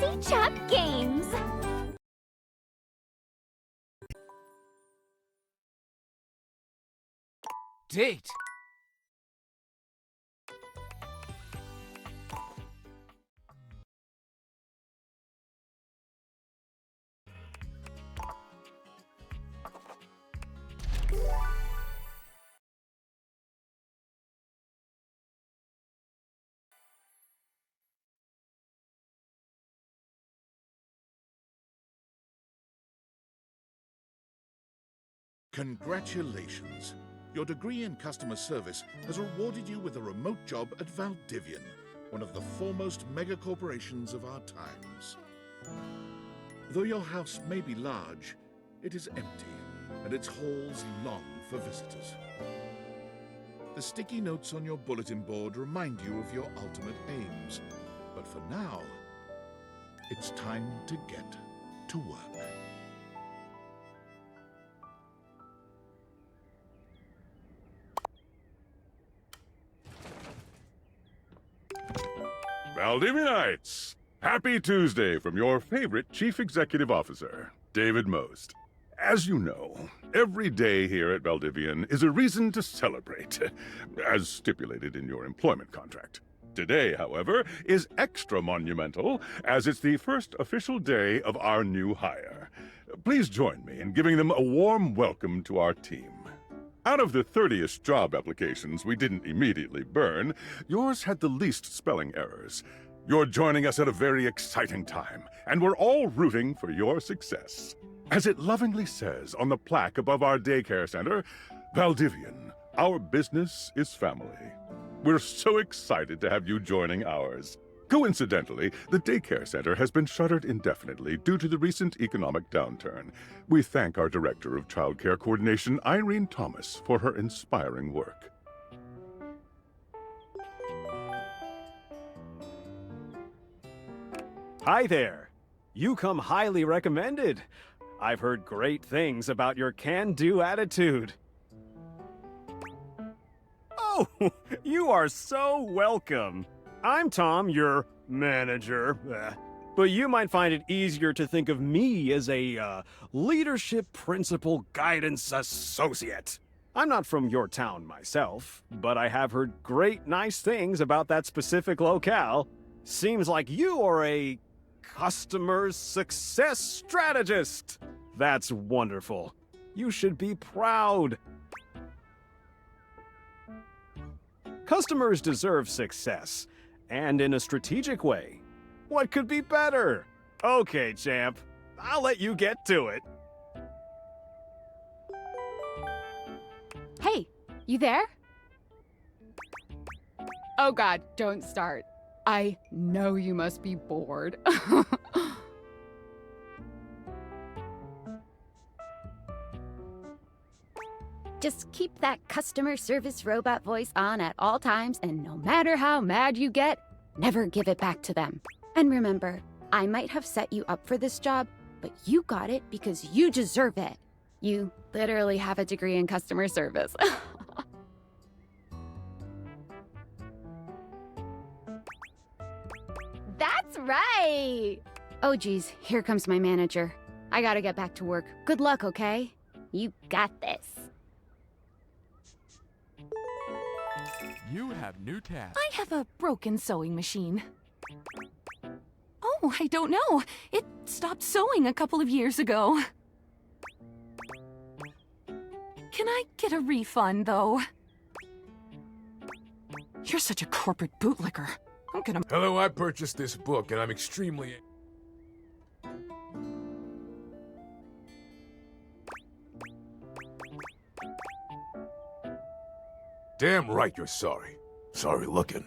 Cozy Chap Games! Date! Congratulations! Your degree in customer service has rewarded you with a remote job at Valdivian, one of the foremost megacorporations of our times. Though your house may be large, it is empty, and its halls long for visitors. The sticky notes on your bulletin board remind you of your ultimate aims, but for now, it's time to get to work. Valdivianites! Happy Tuesday from your favorite Chief Executive Officer, David Most. As you know, every day here at Valdivian is a reason to celebrate, as stipulated in your employment contract. Today, however, is extra monumental, as it's the first official day of our new hire. Please join me in giving them a warm welcome to our team. Out of the 30-ish job applications we didn't immediately burn, yours had the least spelling errors. You're joining us at a very exciting time, and we're all rooting for your success. As it lovingly says on the plaque above our daycare center, Valdivian, our business is family. We're so excited to have you joining ours. Coincidentally, the daycare center has been shuttered indefinitely due to the recent economic downturn. We thank our Director of Child Care Coordination, Irene Thomas, for her inspiring work. Hi there. You come highly recommended. I've heard great things about your can-do attitude. Oh, you are so welcome. I'm Tom, your manager, but you might find it easier to think of me as a leadership principal guidance associate. I'm not from your town myself, but I have heard great nice things about that specific locale. Seems like you are a customer success strategist. That's wonderful. You should be proud. Customers deserve success, and in a strategic way. What could be better? Okay, champ. I'll let you get to it. Hey, you there? Oh God, don't start. I know you must be bored. Just keep that customer service robot voice on at all times, and no matter how mad you get, never give it back to them. And remember, I might have set you up for this job, but you got it because you deserve it. You literally have a degree in customer service. That's right! Oh geez, here comes my manager. I gotta get back to work. Good luck, okay? You got this. You have new tasks. I have a broken sewing machine. Oh, I don't know. It stopped sewing a couple of years ago. Can I get a refund, though? You're such a corporate bootlicker. I'm gonna... Hello, I purchased this book, and I'm extremely... Damn right you're sorry. Sorry looking.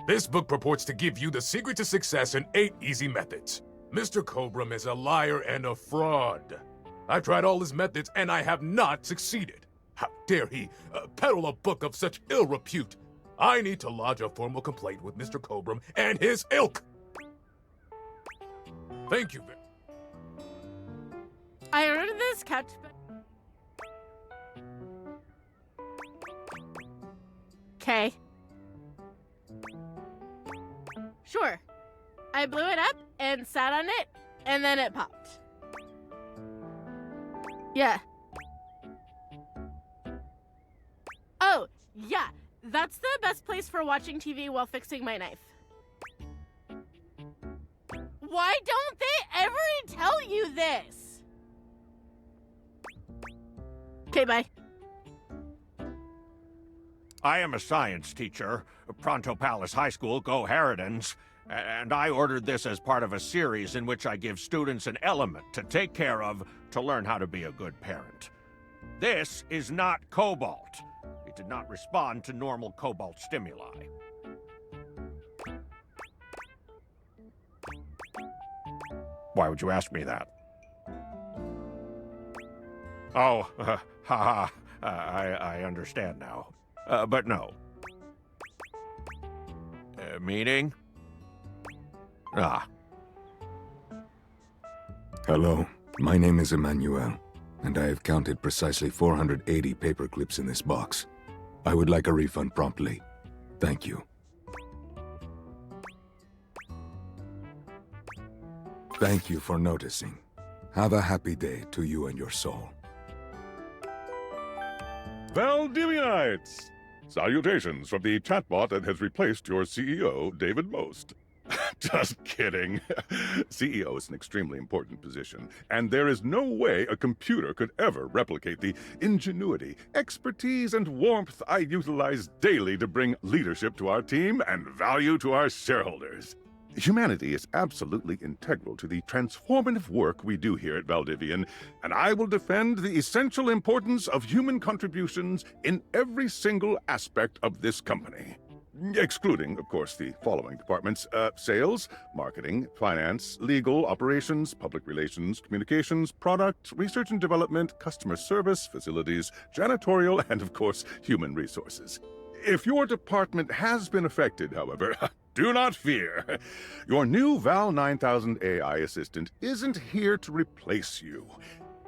This book purports to give you the secret to success in 8 easy methods. Mr. Cobram is a liar and a fraud. I've tried all his methods, and I have not succeeded. How dare he peddle a book of such ill repute? I need to lodge a formal complaint with Mr. Cobram and his ilk. Thank you, Vic. I heard this catch... Okay. Sure. I blew it up and sat on it, and then it popped. Yeah. Oh, yeah. That's the best place for watching TV while fixing my knife. Why don't they ever tell you this? Okay, bye. I am a science teacher, Pronto Palace High School, Go Harridans, and I ordered this as part of a series in which I give students an element to take care of to learn how to be a good parent. This is not cobalt. It did not respond to normal cobalt stimuli. Why would you ask me that? Oh, I understand now. But no. Meaning? Ah. Hello, my name is Emmanuel, and I have counted precisely 480 paper clips in this box. I would like a refund promptly. Thank you. Thank you for noticing. Have a happy day to you and your soul. Valdivianites! Salutations from the chatbot that has replaced your CEO, David Most. Just kidding. CEO is an extremely important position, and there is no way a computer could ever replicate the ingenuity, expertise, and warmth I utilize daily to bring leadership to our team and value to our shareholders. Humanity is absolutely integral to the transformative work we do here at Valdivian, and I will defend the essential importance of human contributions in every single aspect of this company. Excluding, of course, the following departments: sales, marketing, finance, legal, operations, public relations, communications, product, research and development, customer service, facilities, janitorial, and, of course, human resources. If your department has been affected, however, do not fear. Your new Val 9000 AI assistant isn't here to replace you.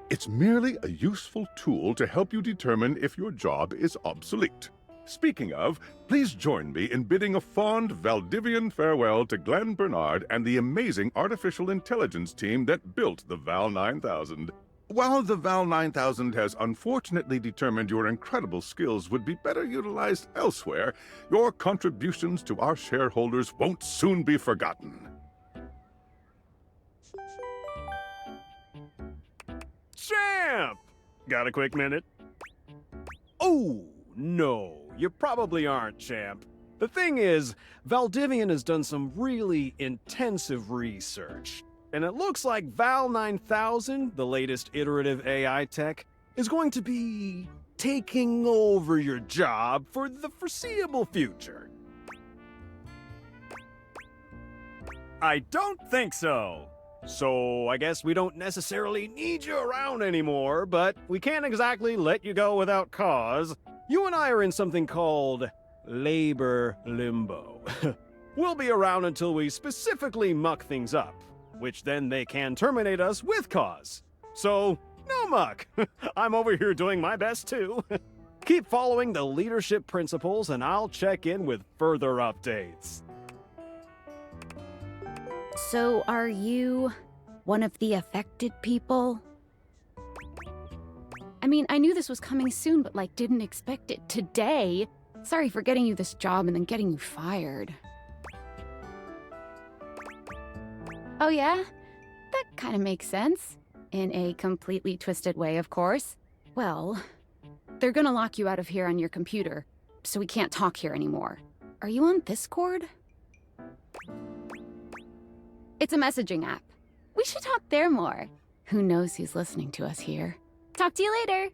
It's merely a useful tool to help you determine if your job is obsolete. Speaking of, please join me in bidding a fond Valdivian farewell to Glenn Bernard and the amazing artificial intelligence team that built the Val 9000. While the Val 9000 has unfortunately determined your incredible skills would be better utilized elsewhere, your contributions to our shareholders won't soon be forgotten. Champ! Got a quick minute? Oh, no. You probably aren't, Champ. The thing is, Valdivian has done some really intensive research. And it looks like Val 9000, the latest iterative AI tech, is going to be taking over your job for the foreseeable future. I don't think so. So I guess we don't necessarily need you around anymore, but we can't exactly let you go without cause. You and I are in something called labor limbo. We'll be around until we specifically muck things up, which then they can terminate us with cause. So, no muck. I'm over here doing my best too. Keep following the leadership principles and I'll check in with further updates. So, are you one of the affected people? I mean, I knew this was coming soon, but didn't expect it today. Sorry for getting you this job and then getting you fired. Oh yeah? That kind of makes sense. In a completely twisted way, of course. Well, they're gonna lock you out of here on your computer, so we can't talk here anymore. Are you on Discord? It's a messaging app. We should talk there more. Who knows who's listening to us here? Talk to you later.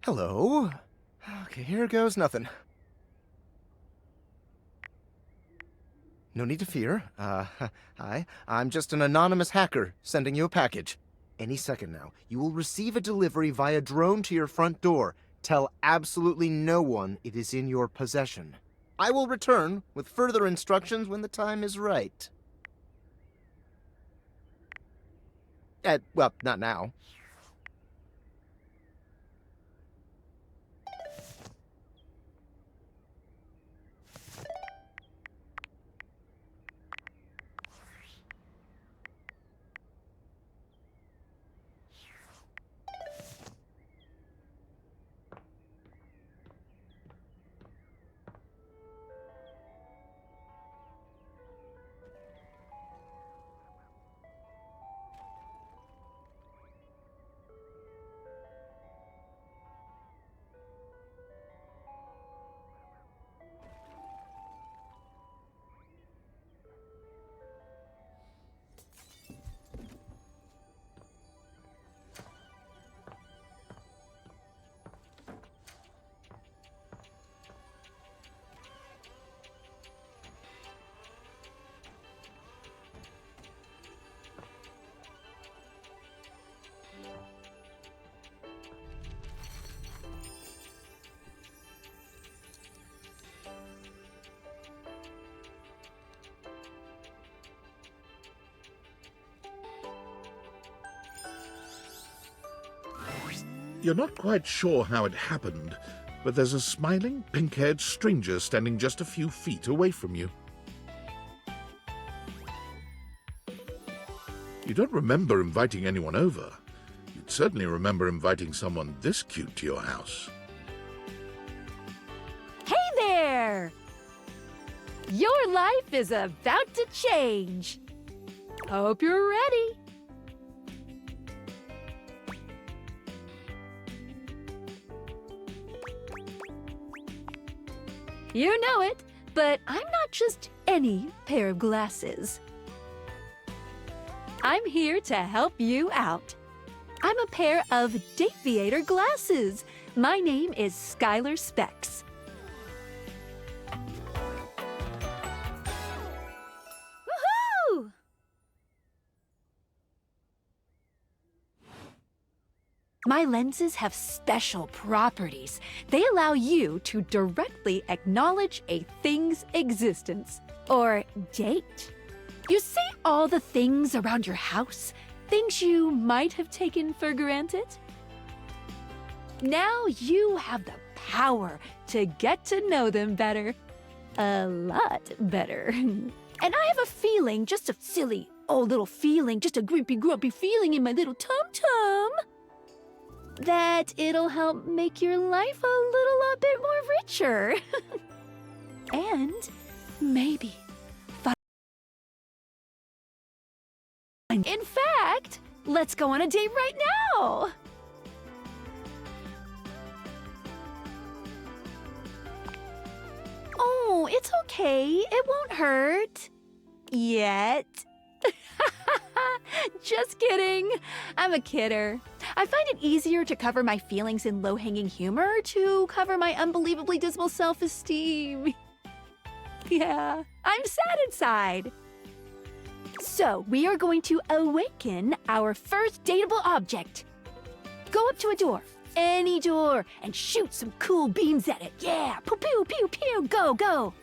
Hello. Okay, here goes nothing. No need to fear. Hi. I'm just an anonymous hacker sending you a package. Any second now, you will receive a delivery via drone to your front door. Tell absolutely no one it is in your possession. I will return with further instructions when the time is right. Well, not now. You're not quite sure how it happened, but there's a smiling, pink-haired stranger standing just a few feet away from you. You don't remember inviting anyone over. You'd certainly remember inviting someone this cute to your house. Hey there! Your life is about to change. Hope you're ready. You know it, but I'm not just any pair of glasses. I'm here to help you out. I'm a pair of Daviator glasses. My name is Skylar Specs. Woohoo! My lenses have special properties. They allow you to directly acknowledge a thing's existence, or date. You see all the things around your house? Things you might have taken for granted? Now you have the power to get to know them better. A lot better. And I have a feeling, just a silly old little feeling, just a grumpy feeling in my little tum-tum, that it'll help make your life a little bit more richer. And maybe in fact, let's go on a date right now! Oh, it's okay. It won't hurt. Yet. Just kidding. I'm a kidder. I find it easier to cover my feelings in low-hanging humor to cover my unbelievably dismal self-esteem. Yeah, I'm sad inside. So, we are going to awaken our first dateable object. Go up to a door, any door, and shoot some cool beams at it. Yeah, pew pew pew pew, go, go.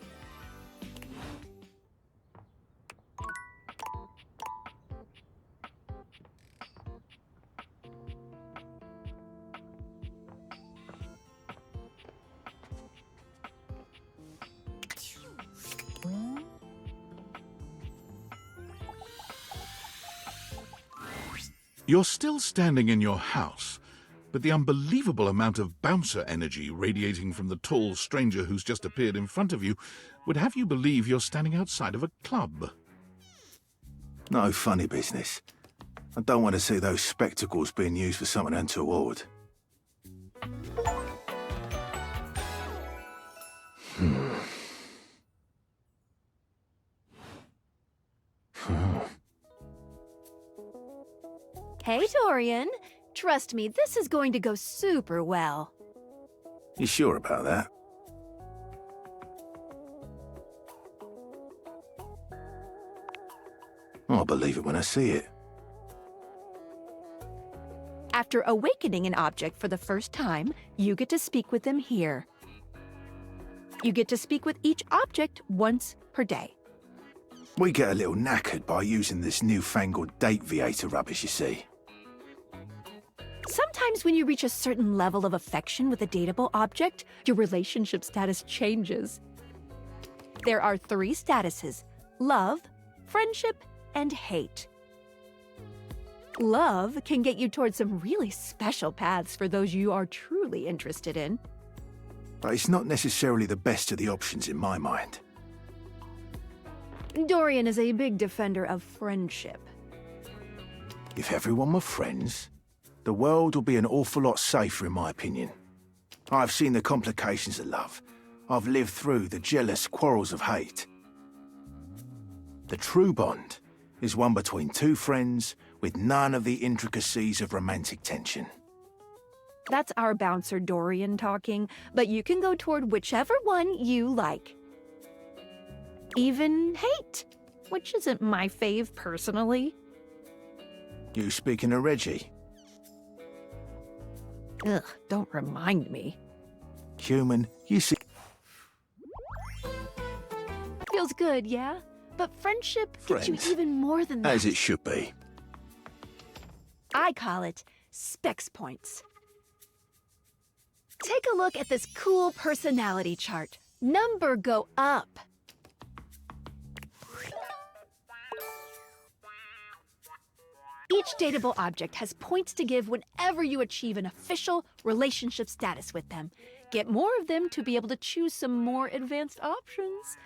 You're still standing in your house, but the unbelievable amount of bouncer energy radiating from the tall stranger who's just appeared in front of you would have you believe you're standing outside of a club. No funny business. I don't want to see those spectacles being used for something untoward. Hey, Dorian. Trust me, this is going to go super well. You sure about that? I'll believe it when I see it. After awakening an object for the first time, you get to speak with them here. You get to speak with each object once per day. We get a little knackered by using this newfangled date viator rubbish, you see. Sometimes when you reach a certain level of affection with a dateable object, your relationship status changes. There are 3 statuses: love, friendship, and hate. Love can get you towards some really special paths for those you are truly interested in. But it's not necessarily the best of the options in my mind. Dorian is a big defender of friendship. If everyone were friends, the world would be an awful lot safer, in my opinion. I've seen the complications of love. I've lived through the jealous quarrels of hate. The true bond is one between 2 friends with none of the intricacies of romantic tension. That's our bouncer Dorian talking, but you can go toward whichever one you like. Even hate, which isn't my fave personally. You speaking of Reggie? Ugh, don't remind me. Human, you see... Feels good, yeah? But friendship gets you Friends. even more than that. As it should be. I call it specs points. Take a look at this cool personality chart. Number go up. Each dateable object has points to give whenever you achieve an official relationship status with them. Get more of them to be able to choose some more advanced options.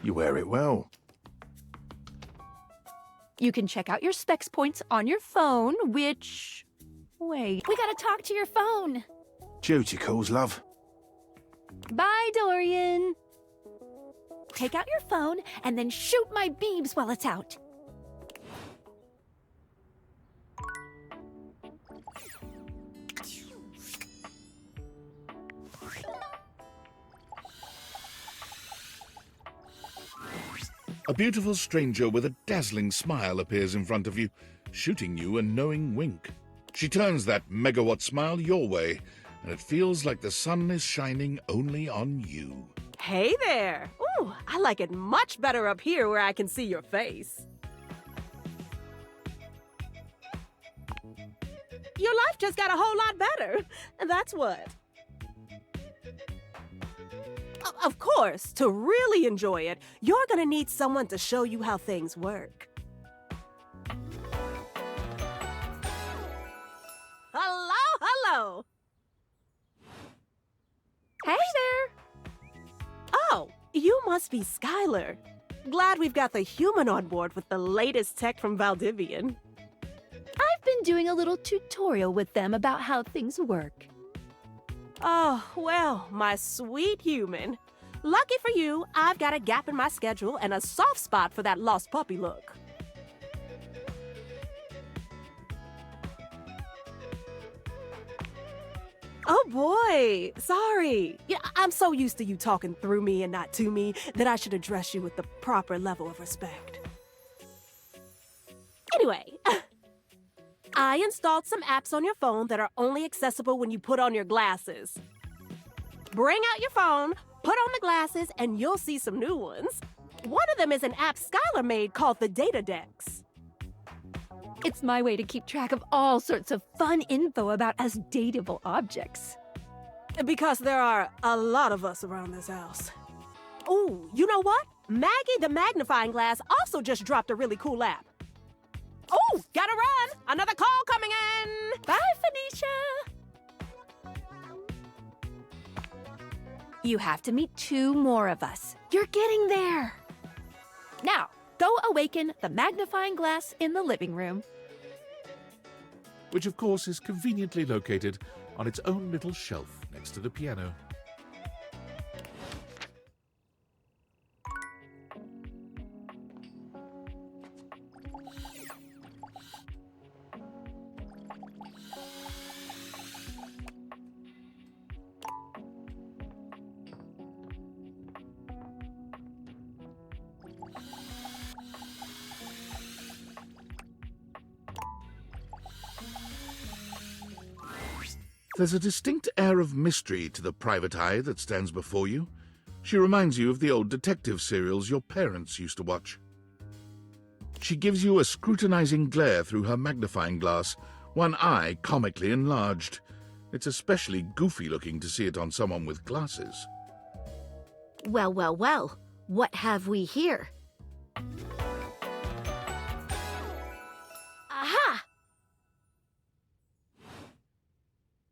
You wear it well. You can check out your specs points on your phone, which... Wait, we gotta talk to your phone. Duty calls, love. Bye, Dorian. Take out your phone and then shoot my beams while it's out. A beautiful stranger with a dazzling smile appears in front of you, shooting you a knowing wink. She turns that megawatt smile your way, and it feels like the sun is shining only on you. Hey there! Ooh, I like it much better up here where I can see your face. Your life just got a whole lot better, and that's what. Of course, to really enjoy it, you're gonna need someone to show you how things work. Hello! Hey there! Oh, you must be Skylar. Glad we've got the human on board with the latest tech from Valdivian. I've been doing a little tutorial with them about how things work. Oh, well, my sweet human. Lucky for you, I've got a gap in my schedule and a soft spot for that lost puppy look. Oh boy, sorry. Yeah, I'm so used to you talking through me and not to me that I should address you with the proper level of respect. Anyway, I installed some apps on your phone that are only accessible when you put on your glasses. Bring out your phone, put on the glasses, and you'll see some new ones. One of them is an app Skylar made called the Data Dex. It's my way to keep track of all sorts of fun info about us dateable objects. Because there are a lot of us around this house. Ooh, you know what? Maggie the Magnifying Glass also just dropped a really cool app. Oh, gotta run! Another call coming in! Bye, Phoenicia! You have to meet 2 more of us. You're getting there. Now, go awaken the magnifying glass in the living room. Which of course is conveniently located on its own little shelf next to the piano. There's a distinct air of mystery to the private eye that stands before you. She reminds you of the old detective serials your parents used to watch. She gives you a scrutinizing glare through her magnifying glass, one eye comically enlarged. It's especially goofy looking to see it on someone with glasses. Well, well, well. What have we here? Aha!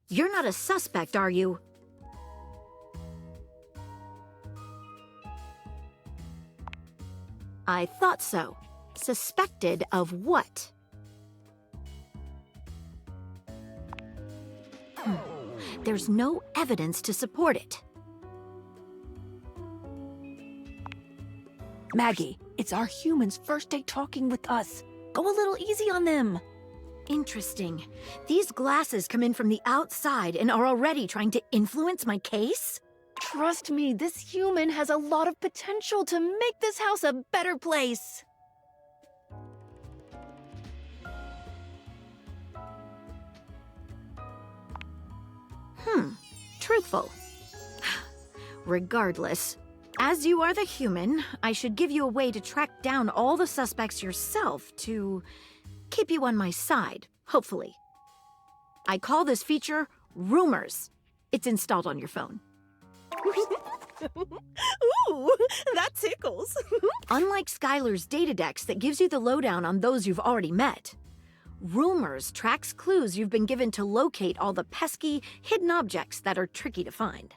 You're not a suspect, are you? I thought so. Suspected of what? There's no evidence to support it. Maggie, it's our humans' first day talking with us. Go a little easy on them. Interesting. These glasses come in from the outside and are already trying to influence my case? Trust me, this human has a lot of potential to make this house a better place. Truthful. Regardless, as you are the human, I should give you a way to track down all the suspects yourself to keep you on my side, hopefully. I call this feature Rumors. It's installed on your phone. Ooh, that tickles. Unlike Skylar's Datadex that gives you the lowdown on those you've already met, Rumors tracks clues you've been given to locate all the pesky, hidden objects that are tricky to find.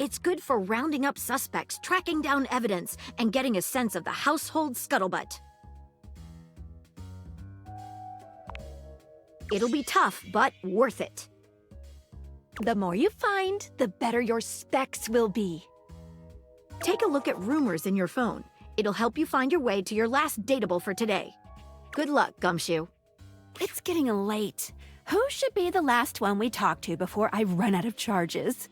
It's good for rounding up suspects, tracking down evidence, and getting a sense of the household scuttlebutt. It'll be tough, but worth it. The more you find, the better your specs will be. Take a look at Rumors in your phone. It'll help you find your way to your last dateable for today. Good luck, Gumshoe. It's getting late. Who should be the last one we talk to before I run out of charges?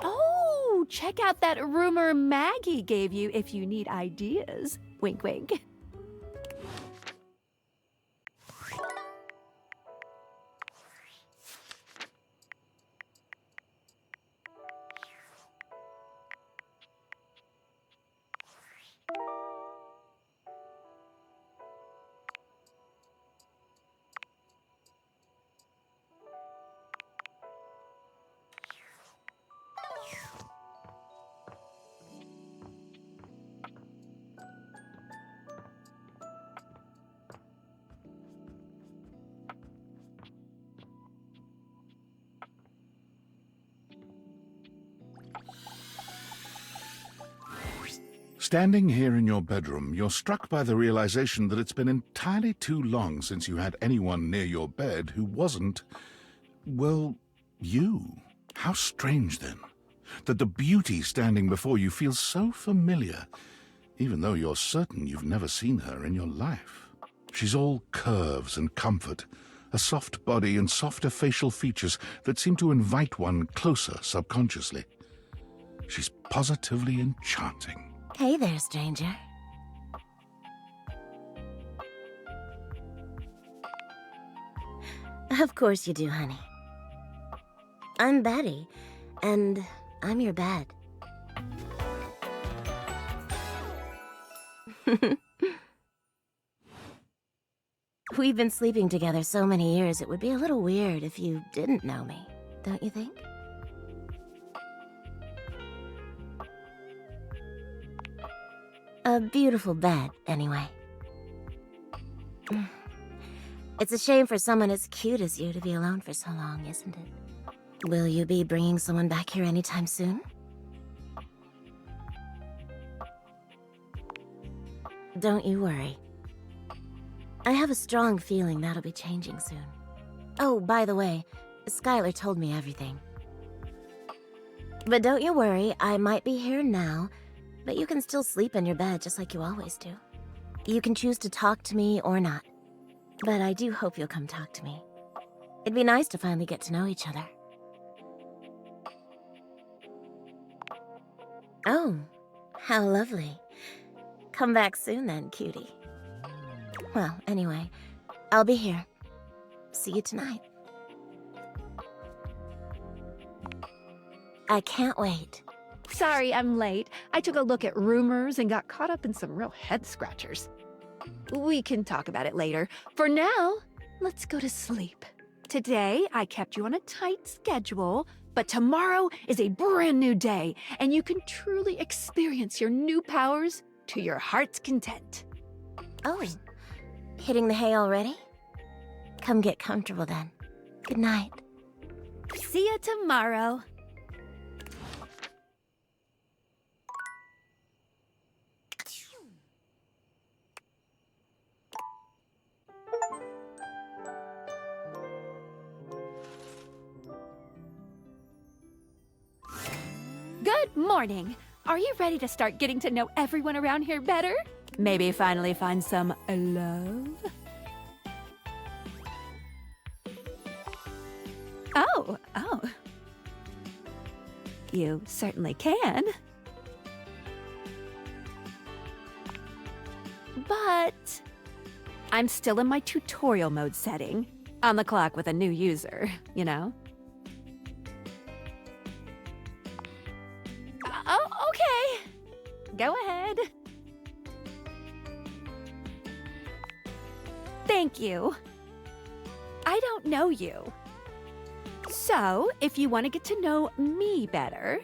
Oh, check out that rumor Maggie gave you if you need ideas. Wink, wink. Standing here in your bedroom, you're struck by the realization that it's been entirely too long since you had anyone near your bed who wasn't, well, you. How strange, then, that the beauty standing before you feels so familiar, even though you're certain you've never seen her in your life. She's all curves and comfort, a soft body and softer facial features that seem to invite one closer subconsciously. She's positively enchanting. Hey there, stranger. Of course you do, honey. I'm Betty, and I'm your bed. We've been sleeping together so many years, it would be a little weird if you didn't know me, don't you think? A beautiful bed, anyway. It's a shame for someone as cute as you to be alone for so long, isn't it? Will you be bringing someone back here anytime soon? Don't you worry. I have a strong feeling that'll be changing soon. Oh, by the way, Skylar told me everything. But don't you worry, I might be here now, but you can still sleep in your bed just like you always do. You can choose to talk to me or not. But I do hope you'll come talk to me. It'd be nice to finally get to know each other. Oh, how lovely. Come back soon then, cutie. Well, anyway, I'll be here. See you tonight. I can't wait. Sorry, I'm late. I took a look at rumors and got caught up in some real head scratchers. We can talk about it later. For now, let's go to sleep. Today, I kept you on a tight schedule, but tomorrow is a brand new day, and you can truly experience your new powers to your heart's content. Oh, hitting the hay already? Come get comfortable then. Good night. See ya tomorrow. Good morning. Are you ready to start getting to know everyone around here better? Maybe finally find some love? Oh. You certainly can. But I'm still in my tutorial mode setting. On the clock with a new user, you know? Oh, okay. Go ahead. Thank you. I don't know you. So, if you want to get to know me better,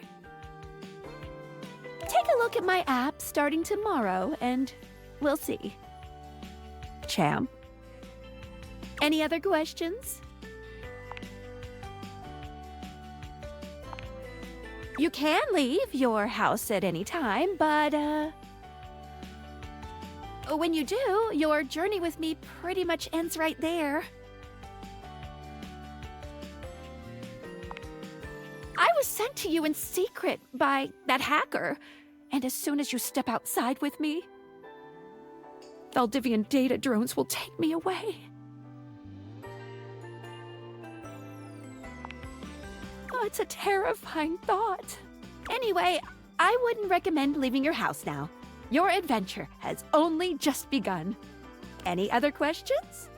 take a look at my app starting tomorrow and we'll see. Champ. Any other questions? You can leave your house at any time, but, when you do, your journey with me pretty much ends right there. I was sent to you in secret by that hacker, and as soon as you step outside with me, Valdivian data drones will take me away. Oh, it's a terrifying thought. Anyway, I wouldn't recommend leaving your house now. Your adventure has only just begun. Any other questions?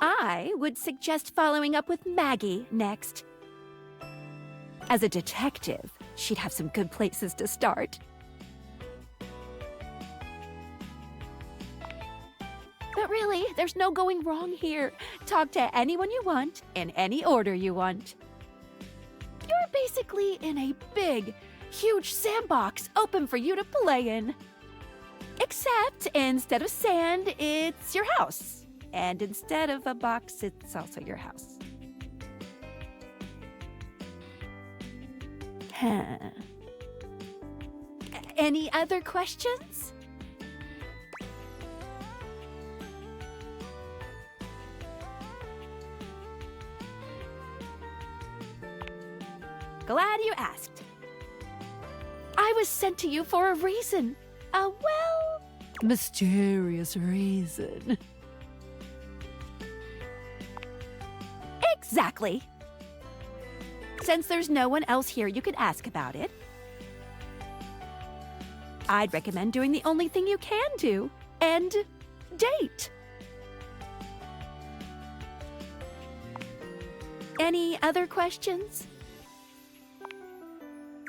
I would suggest following up with Maggie next. As a detective, she'd have some good places to start. But really, there's no going wrong here. Talk to anyone you want, in any order you want. You're basically in a big, huge sandbox open for you to play in. Except instead of sand, it's your house. And instead of a box, it's also your house. Huh. Any other questions? Glad you asked. I was sent to you for a reason. A, well, mysterious reason. Exactly. Since there's no one else here you could ask about it, I'd recommend doing the only thing you can do, and date. Any other questions?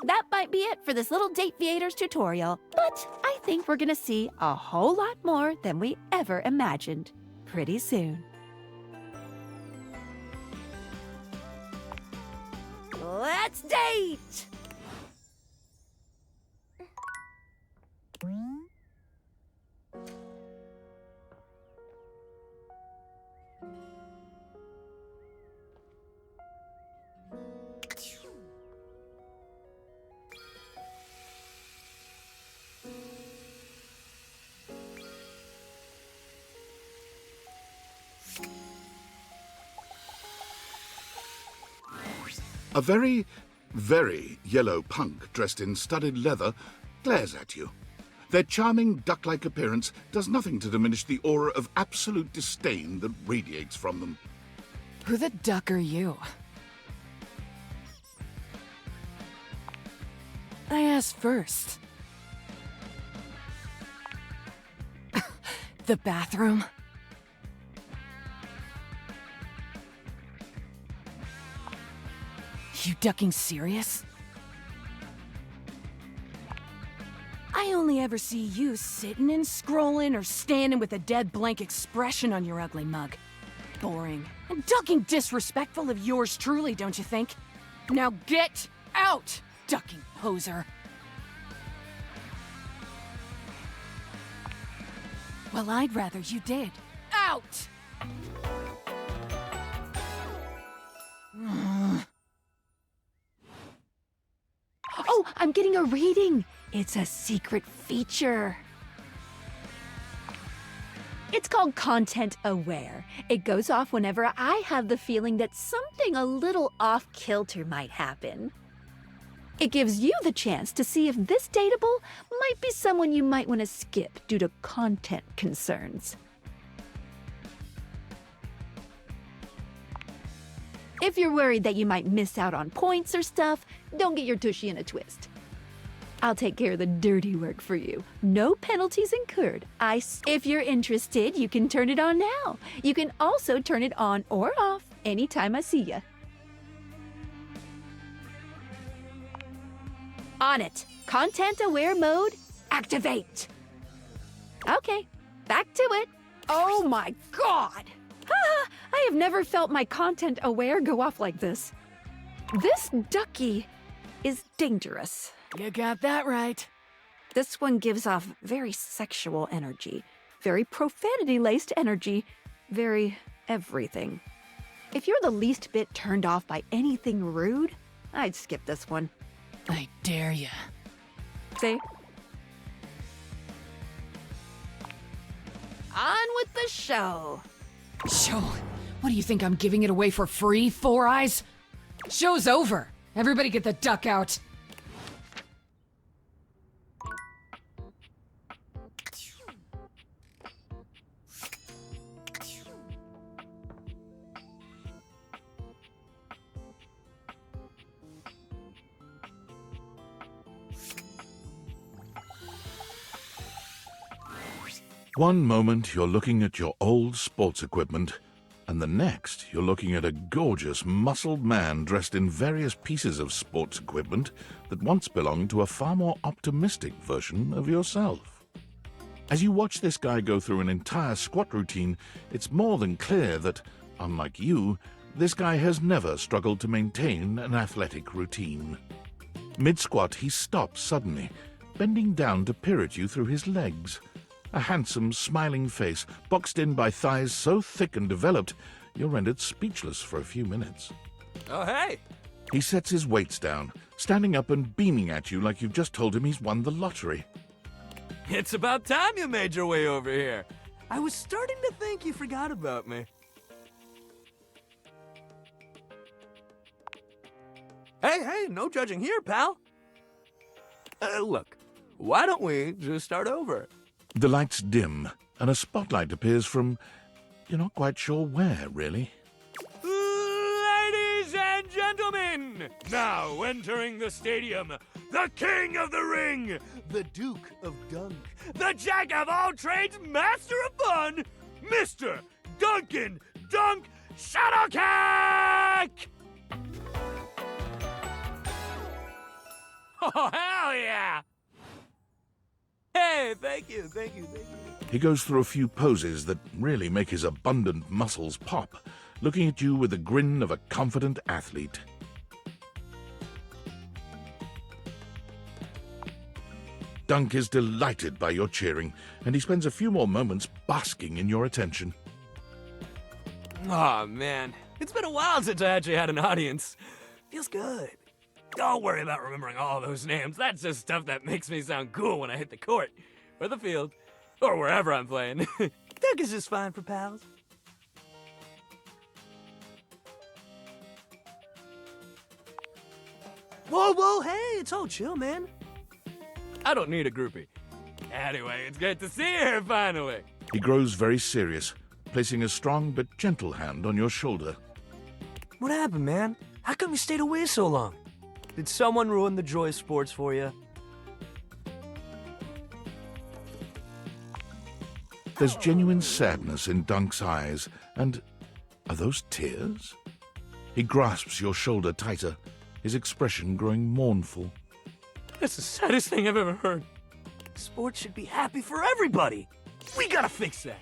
That might be it for this little Date Viators tutorial, but I think we're gonna see a whole lot more than we ever imagined pretty soon. Let's date! A very, very yellow punk dressed in studded leather glares at you. Their charming duck-like appearance does nothing to diminish the aura of absolute disdain that radiates from them. Who the duck are you? I asked first. The bathroom? You ducking serious? I only ever see you sitting and scrolling or standing with a dead blank expression on your ugly mug. Boring. And ducking disrespectful of yours truly, don't you think? Now get out, ducking poser. Well, I'd rather you did. Out! Oh, I'm getting a reading. It's a secret feature. It's called Content Aware. It goes off whenever I have the feeling that something a little off-kilter might happen. It gives you the chance to see if this dateable might be someone you might want to skip due to content concerns. If you're worried that you might miss out on points or stuff, don't get your tushy in a twist. I'll take care of the dirty work for you. No penalties incurred. If you're interested, you can turn it on now. You can also turn it on or off anytime I see ya. On it. Content aware mode, activate. Okay, back to it. Oh my god! I have never felt my content aware go off like this. This ducky is dangerous. You got that right. This one gives off very sexual energy, very profanity-laced energy, very everything. If you're the least bit turned off by anything rude, I'd skip this one. I dare ya. See? On with the show. Show? What do you think, I'm giving it away for free, Four Eyes? Show's over. Everybody get the duck out. One moment you're looking at your old sports equipment, and the next you're looking at a gorgeous, muscled man dressed in various pieces of sports equipment that once belonged to a far more optimistic version of yourself. As you watch this guy go through an entire squat routine, it's more than clear that, unlike you, this guy has never struggled to maintain an athletic routine. Mid-squat, he stops suddenly, bending down to peer at you through his legs. A handsome, smiling face, boxed in by thighs so thick and developed, you're rendered speechless for a few minutes. Oh, hey! He sets his weights down, standing up and beaming at you like you've just told him he's won the lottery. It's about time you made your way over here. I was starting to think you forgot about me. Hey, no judging here, pal. Look, why don't we just start over? The lights dim, and a spotlight appears from... you're not quite sure where, really. Ladies and gentlemen, now entering the stadium, the king of the ring, the Duke of Dunk, the jack of all trades, master of fun, Mr. Duncan Dunk Shuttlecock! Oh, hell yeah! Hey, thank you. He goes through a few poses that really make his abundant muscles pop, looking at you with the grin of a confident athlete. Dunk is delighted by your cheering, and he spends a few more moments basking in your attention. Aw, man. It's been a while since I actually had an audience. Feels good. Don't worry about remembering all those names. That's just stuff that makes me sound cool when I hit the court, or the field, or wherever I'm playing. Duck is just fine for pals. Whoa, hey, it's all chill, man. I don't need a groupie. Anyway, it's great to see you here finally. He grows very serious, placing a strong but gentle hand on your shoulder. What happened, man? How come you stayed away so long? Did someone ruin the joy of sports for you? There's genuine sadness in Dunk's eyes, and are those tears? He grasps your shoulder tighter, his expression growing mournful. That's the saddest thing I've ever heard. Sports should be happy for everybody. We gotta fix that.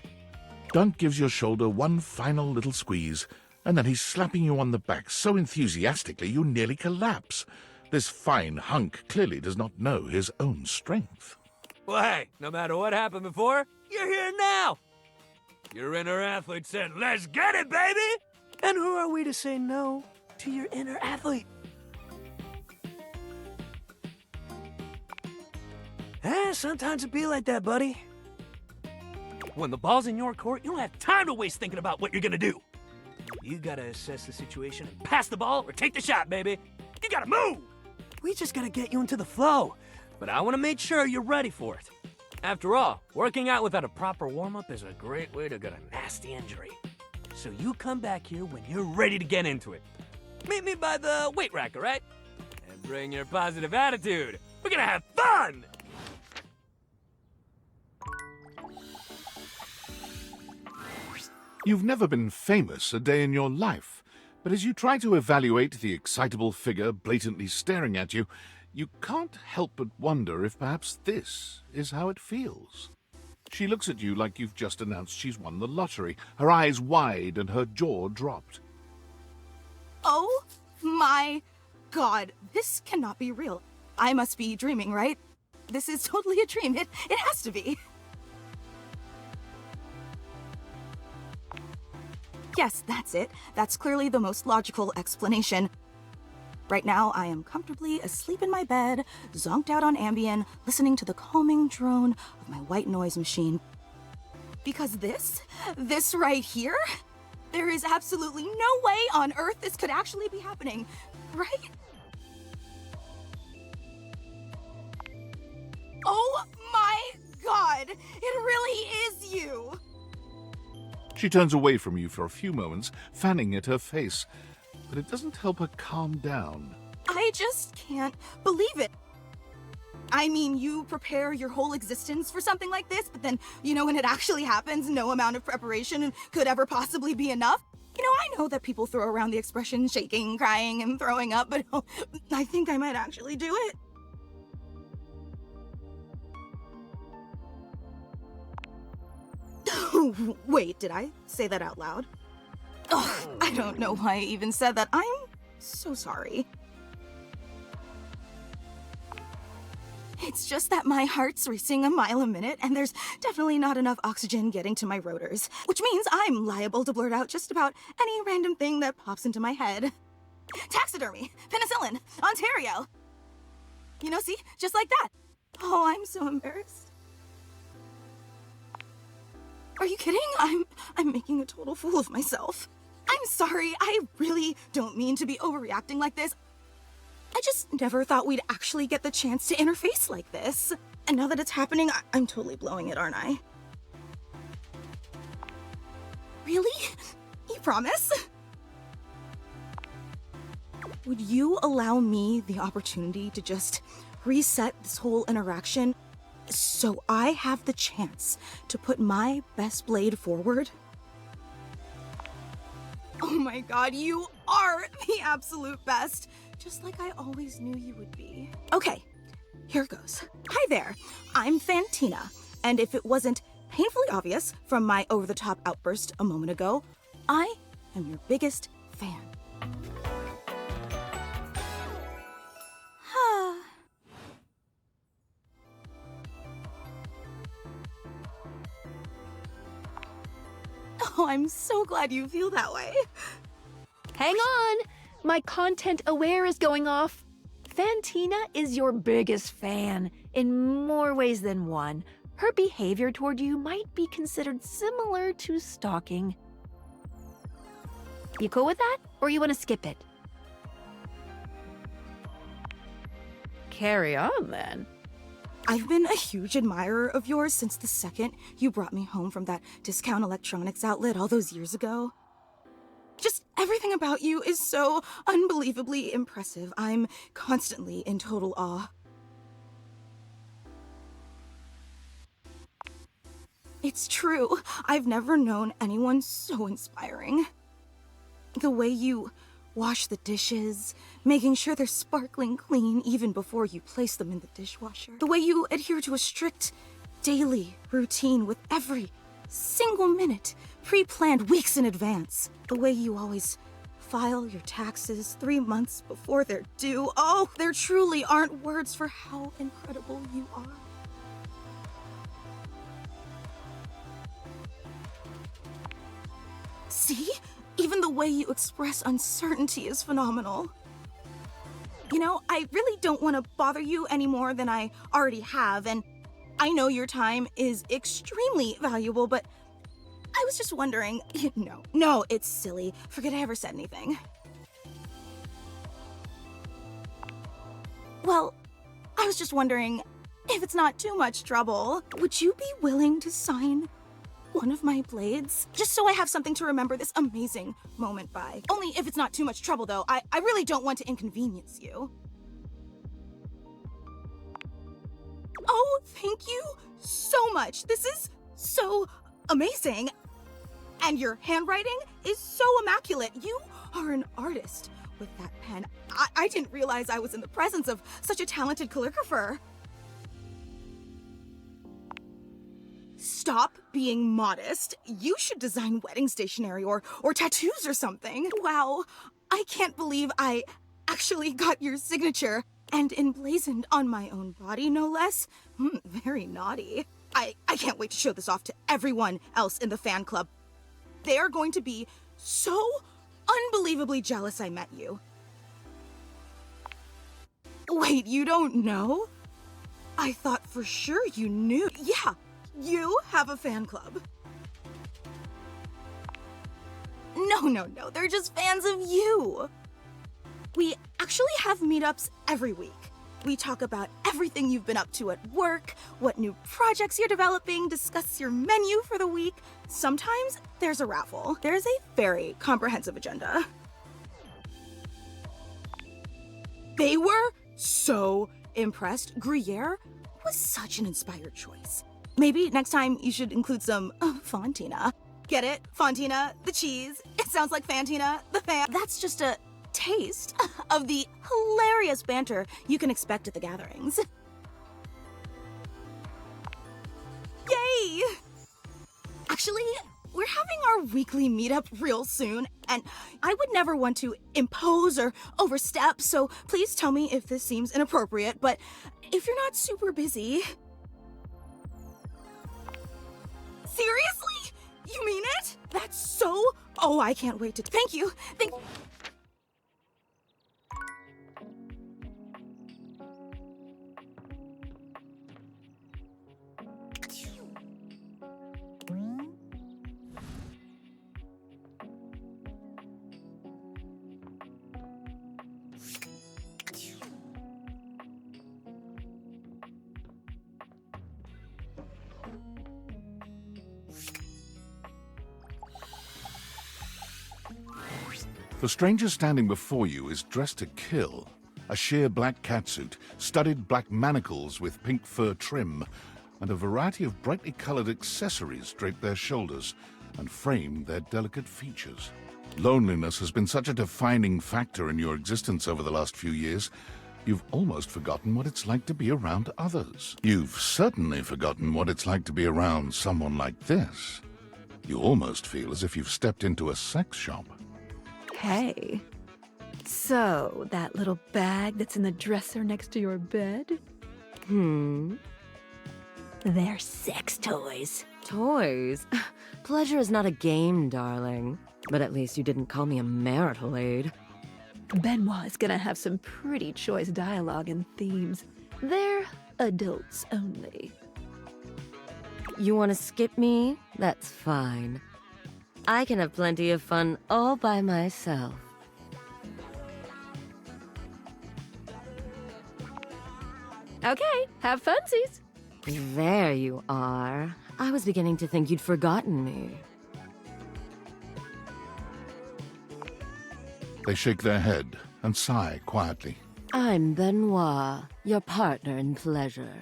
Dunk gives your shoulder one final little squeeze, and then he's slapping you on the back so enthusiastically you nearly collapse. This fine hunk clearly does not know his own strength. Well, hey, no matter what happened before, you're here now. Your inner athlete said, "Let's get it, baby!" And who are we to say no to your inner athlete? Sometimes it be like that, buddy. When the ball's in your court, you don't have time to waste thinking about what you're gonna do. You gotta assess the situation and pass the ball or take the shot, baby. You gotta move! We just gotta get you into the flow, but I wanna make sure you're ready for it. After all, working out without a proper warm-up is a great way to get a nasty injury. So you come back here when you're ready to get into it. Meet me by the weight rack, all right? And bring your positive attitude. We're gonna have fun! You've never been famous a day in your life, but as you try to evaluate the excitable figure blatantly staring at you, you can't help but wonder if perhaps this is how it feels. She looks at you like you've just announced she's won the lottery, her eyes wide and her jaw dropped. Oh my god, this cannot be real. I must be dreaming, right? This is totally a dream. It has to be. Yes, that's it. That's clearly the most logical explanation. Right now, I am comfortably asleep in my bed, zonked out on Ambien, listening to the calming drone of my white noise machine. Because this right here, there is absolutely no way on Earth this could actually be happening, right? Oh my god, it really is you! She turns away from you for a few moments, fanning at her face, but it doesn't help her calm down. I just can't believe it. I mean, you prepare your whole existence for something like this, but then, when it actually happens, no amount of preparation could ever possibly be enough. I know that people throw around the expression shaking, crying, and throwing up, but I think I might actually do it. Wait, did I say that out loud? Ugh, I don't know why I even said that. I'm so sorry. It's just that my heart's racing a mile a minute, and there's definitely not enough oxygen getting to my rotors, which means I'm liable to blurt out just about any random thing that pops into my head. Taxidermy, penicillin, Ontario. See, just like that. Oh, I'm so embarrassed. Are you kidding? I'm making a total fool of myself. I'm sorry, I really don't mean to be overreacting like this. I just never thought we'd actually get the chance to interface like this. And now that it's happening, I'm totally blowing it, aren't I? Really? You promise? Would you allow me the opportunity to just reset this whole interaction so I have the chance to put my best blade forward? Oh my god, you are the absolute best, just like I always knew you would be. Okay, here goes. Hi there, I'm Fantina, and if it wasn't painfully obvious from my over-the-top outburst a moment ago, I am your biggest fan. Oh, I'm so glad you feel that way. Hang on! My content aware is going off. Fantina is your biggest fan, in more ways than one. Her behavior toward you might be considered similar to stalking. You cool with that? Or you want to skip it? Carry on, then. I've been a huge admirer of yours since the second you brought me home from that discount electronics outlet all those years ago. Just everything about you is so unbelievably impressive. I'm constantly in total awe. It's true. I've never known anyone so inspiring. The way you wash the dishes, making sure they're sparkling clean even before you place them in the dishwasher. The way you adhere to a strict daily routine with every single minute pre-planned weeks in advance. The way you always file your taxes 3 months before they're due. Oh, there truly aren't words for how incredible you are. See? Even the way you express uncertainty is phenomenal. You know, I really don't want to bother you any more than I already have, and I know your time is extremely valuable, but I was just wondering. No, it's silly. Forget I ever said anything. Well, I was just wondering, if it's not too much trouble, would you be willing to sign one of my blades? Just so I have something to remember this amazing moment by. Only if it's not too much trouble, though. I really don't want to inconvenience you. Oh, thank you so much. This is so amazing. And your handwriting is so immaculate. You are an artist with that pen. I didn't realize I was in the presence of such a talented calligrapher. Stop being modest. You should design wedding stationery or tattoos or something. Wow, I can't believe I actually got your signature and emblazoned on my own body, no less. Very naughty. I can't wait to show this off to everyone else in the fan club. They are going to be so unbelievably jealous I met you. Wait, you don't know? I thought for sure you knew. Yeah, you have a fan club. No, they're just fans of you. We actually have meetups every week. We talk about everything you've been up to at work, what new projects you're developing, discuss your menu for the week. Sometimes there's a raffle. There's a very comprehensive agenda. They were so impressed. Gruyere was such an inspired choice. Maybe next time you should include some Fontina. Get it? Fontina, the cheese. It sounds like Fantina, the fan. That's just a taste of the hilarious banter you can expect at the gatherings. Yay! Actually, we're having our weekly meetup real soon, and I would never want to impose or overstep, so please tell me if this seems inappropriate, but if you're not super busy... Seriously? You mean it? That's so... Oh, I can't wait to... Thank you. The stranger standing before you is dressed to kill. A sheer black catsuit, studded black manacles with pink fur trim, and a variety of brightly colored accessories drape their shoulders and frame their delicate features. Loneliness has been such a defining factor in your existence over the last few years, you've almost forgotten what it's like to be around others. You've certainly forgotten what it's like to be around someone like this. You almost feel as if you've stepped into a sex shop. Hey. So, that little bag that's in the dresser next to your bed? They're sex toys. Toys? Pleasure is not a game, darling. But at least you didn't call me a marital aid. Benoit is gonna have some pretty choice dialogue and themes. They're adults only. You want to skip me? That's fine. I can have plenty of fun all by myself. Okay, have funsies. There you are. I was beginning to think you'd forgotten me. They shake their head and sigh quietly. I'm Benoit, your partner in pleasure.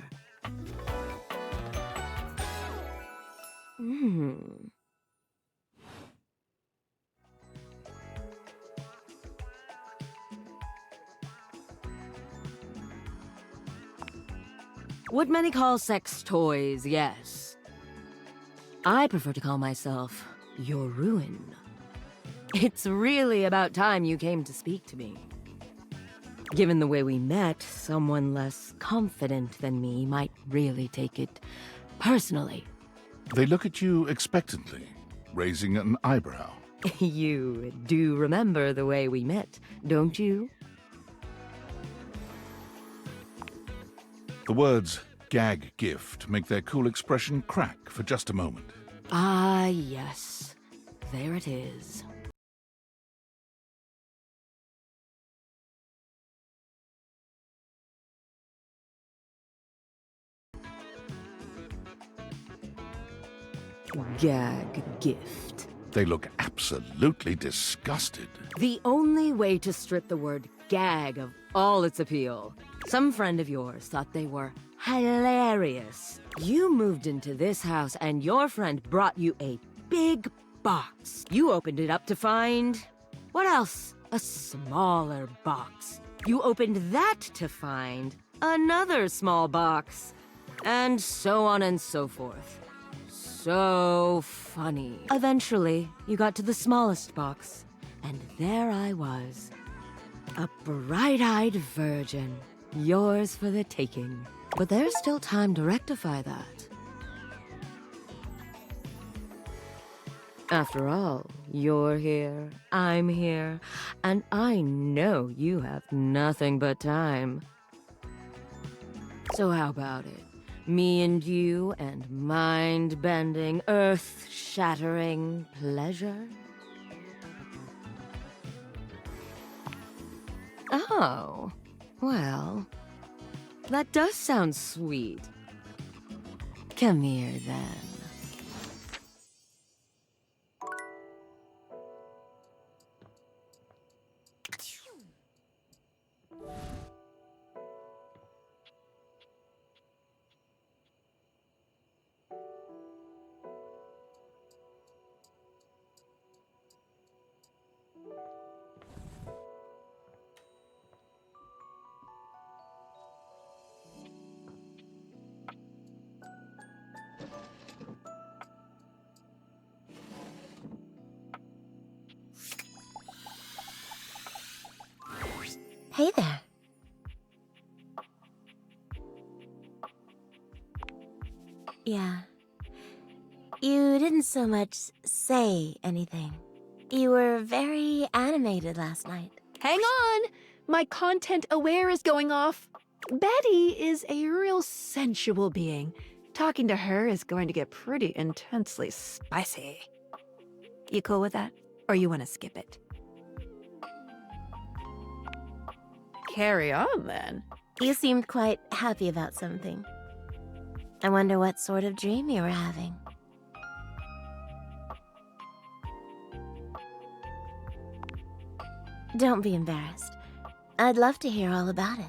What many call sex toys, yes. I prefer to call myself your ruin. It's really about time you came to speak to me. Given the way we met, someone less confident than me might really take it personally. They look at you expectantly, raising an eyebrow. You do remember the way we met, don't you? The words gag gift make their cool expression crack for just a moment. Ah, yes. There it is. Gag gift. They look absolutely disgusted. The only way to strip the word gag of all its appeal. Some friend of yours thought they were hilarious. You moved into this house and your friend brought you a big box. You opened it up to find... what else? A smaller box. You opened that to find another small box. And so on and so forth. So funny. Eventually, you got to the smallest box, and there I was. A bright-eyed virgin, yours for the taking. But there's still time to rectify that. After all, you're here, I'm here, and I know you have nothing but time. So how about it? Me and you and mind-bending, earth-shattering pleasure? Oh, well, that does sound sweet. Come here, then. Hey there. Yeah. You didn't so much say anything. You were very animated last night. Hang on! My content aware is going off. Betty is a real sensual being. Talking to her is going to get pretty intensely spicy. You cool with that? Or you want to skip it? Carry on, then. You seemed quite happy about something. I wonder what sort of dream you were having. Don't be embarrassed. I'd love to hear all about it.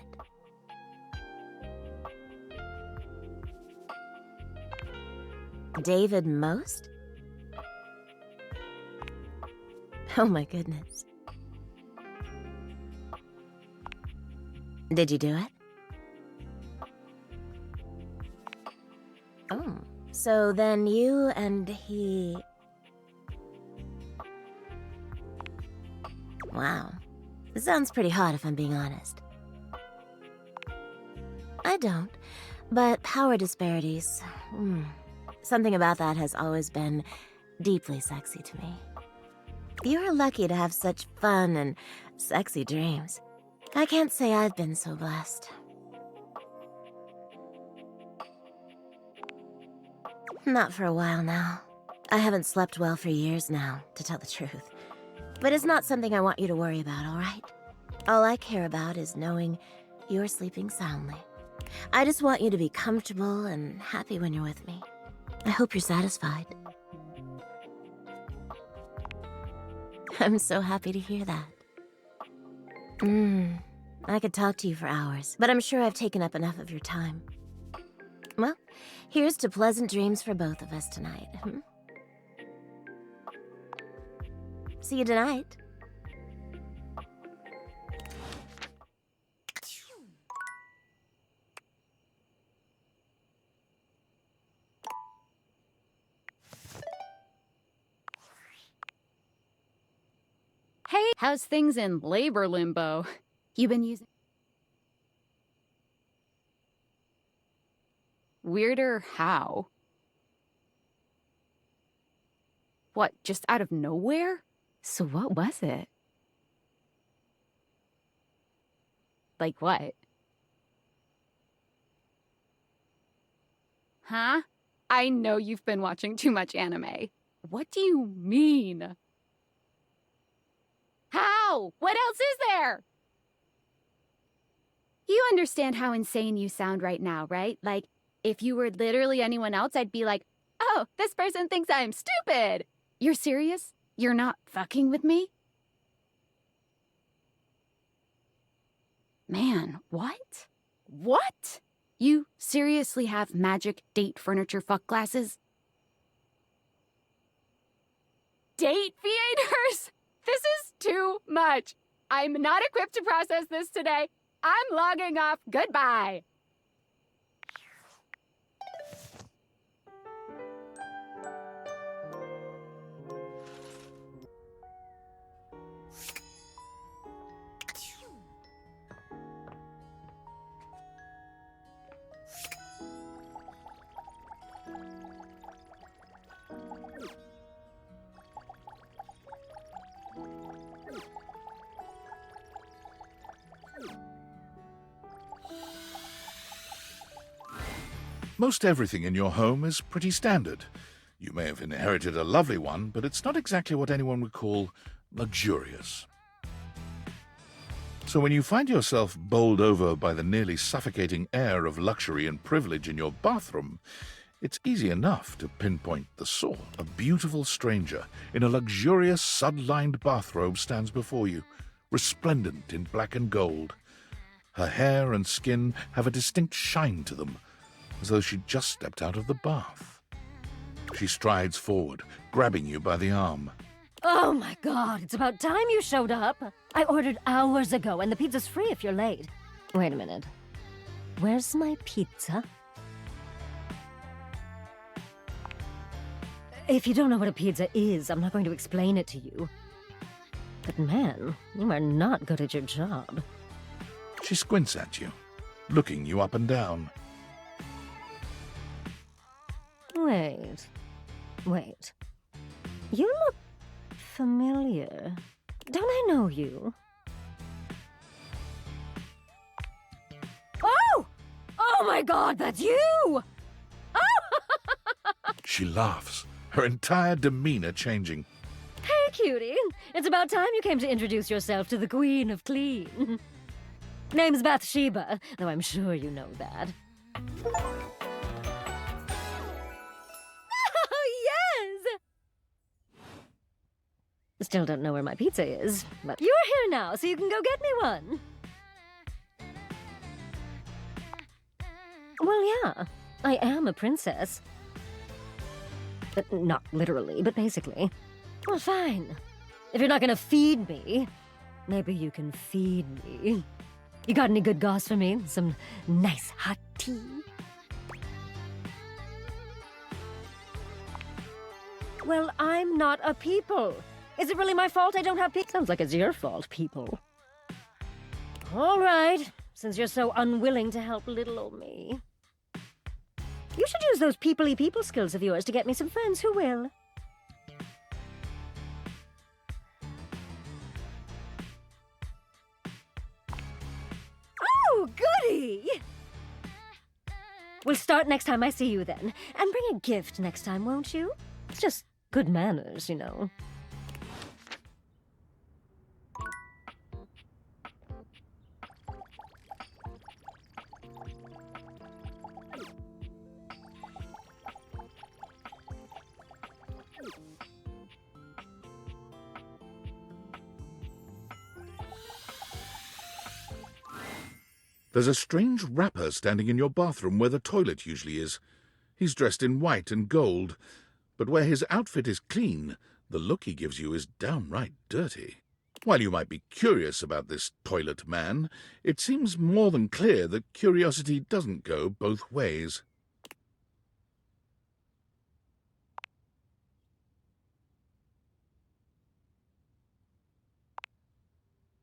David Most? Oh my goodness. Did you do it? Oh, so then you and he... Wow. This sounds pretty hot if I'm being honest. I don't, but power disparities... Something about that has always been deeply sexy to me. You're lucky to have such fun and sexy dreams. I can't say I've been so blessed. Not for a while now. I haven't slept well for years now, to tell the truth. But it's not something I want you to worry about, all right? All I care about is knowing you're sleeping soundly. I just want you to be comfortable and happy when you're with me. I hope you're satisfied. I'm so happy to hear that. I could talk to you for hours, but I'm sure I've taken up enough of your time. Well, here's to pleasant dreams for both of us tonight. See you tonight. How's things in labor limbo? You been using... Weirder how? What, just out of nowhere? So what was it? Like what? Huh? I know you've been watching too much anime. What do you mean? How? What else is there? You understand how insane you sound right now, right? Like, if you were literally anyone else, I'd be like, oh, this person thinks I'm stupid. You're serious? You're not fucking with me? Man, what? What? You seriously have magic date furniture fuck glasses? Date theaters? This is too much. I'm not equipped to process this today. I'm logging off. Goodbye. Most everything in your home is pretty standard. You may have inherited a lovely one, but it's not exactly what anyone would call luxurious. So when you find yourself bowled over by the nearly suffocating air of luxury and privilege in your bathroom, it's easy enough to pinpoint the sort. A beautiful stranger in a luxurious sud-lined bathrobe stands before you, resplendent in black and gold. Her hair and skin have a distinct shine to them, as though she'd just stepped out of the bath. She strides forward, grabbing you by the arm. Oh my god, it's about time you showed up. I ordered hours ago, and the pizza's free if you're late. Wait a minute. Where's my pizza? If you don't know what a pizza is, I'm not going to explain it to you. But man, you are not good at your job. She squints at you, looking you up and down. Wait. You look familiar. Don't I know you? Oh! Oh my god, that's you! She laughs, her entire demeanor changing. Hey, cutie. It's about time you came to introduce yourself to the Queen of Clean. Name's Bathsheba, though I'm sure you know that. Still don't know where my pizza is, but you're here now, so you can go get me one. Well, yeah, I am a princess. But not literally, but basically. Well, fine. If you're not gonna feed me, maybe you can feed me. You got any good goss for me? Some nice hot tea? Well, I'm not a people. Is it really my fault I don't have people? Sounds like it's your fault, people. All right, since you're so unwilling to help little old me. You should use those people-y people skills of yours to get me some friends who will. Oh, goody! We'll start next time I see you then. And bring a gift next time, won't you? It's just good manners, you know. There's a strange rapper standing in your bathroom where the toilet usually is. He's dressed in white and gold, but where his outfit is clean, the look he gives you is downright dirty. While you might be curious about this toilet man, it seems more than clear that curiosity doesn't go both ways.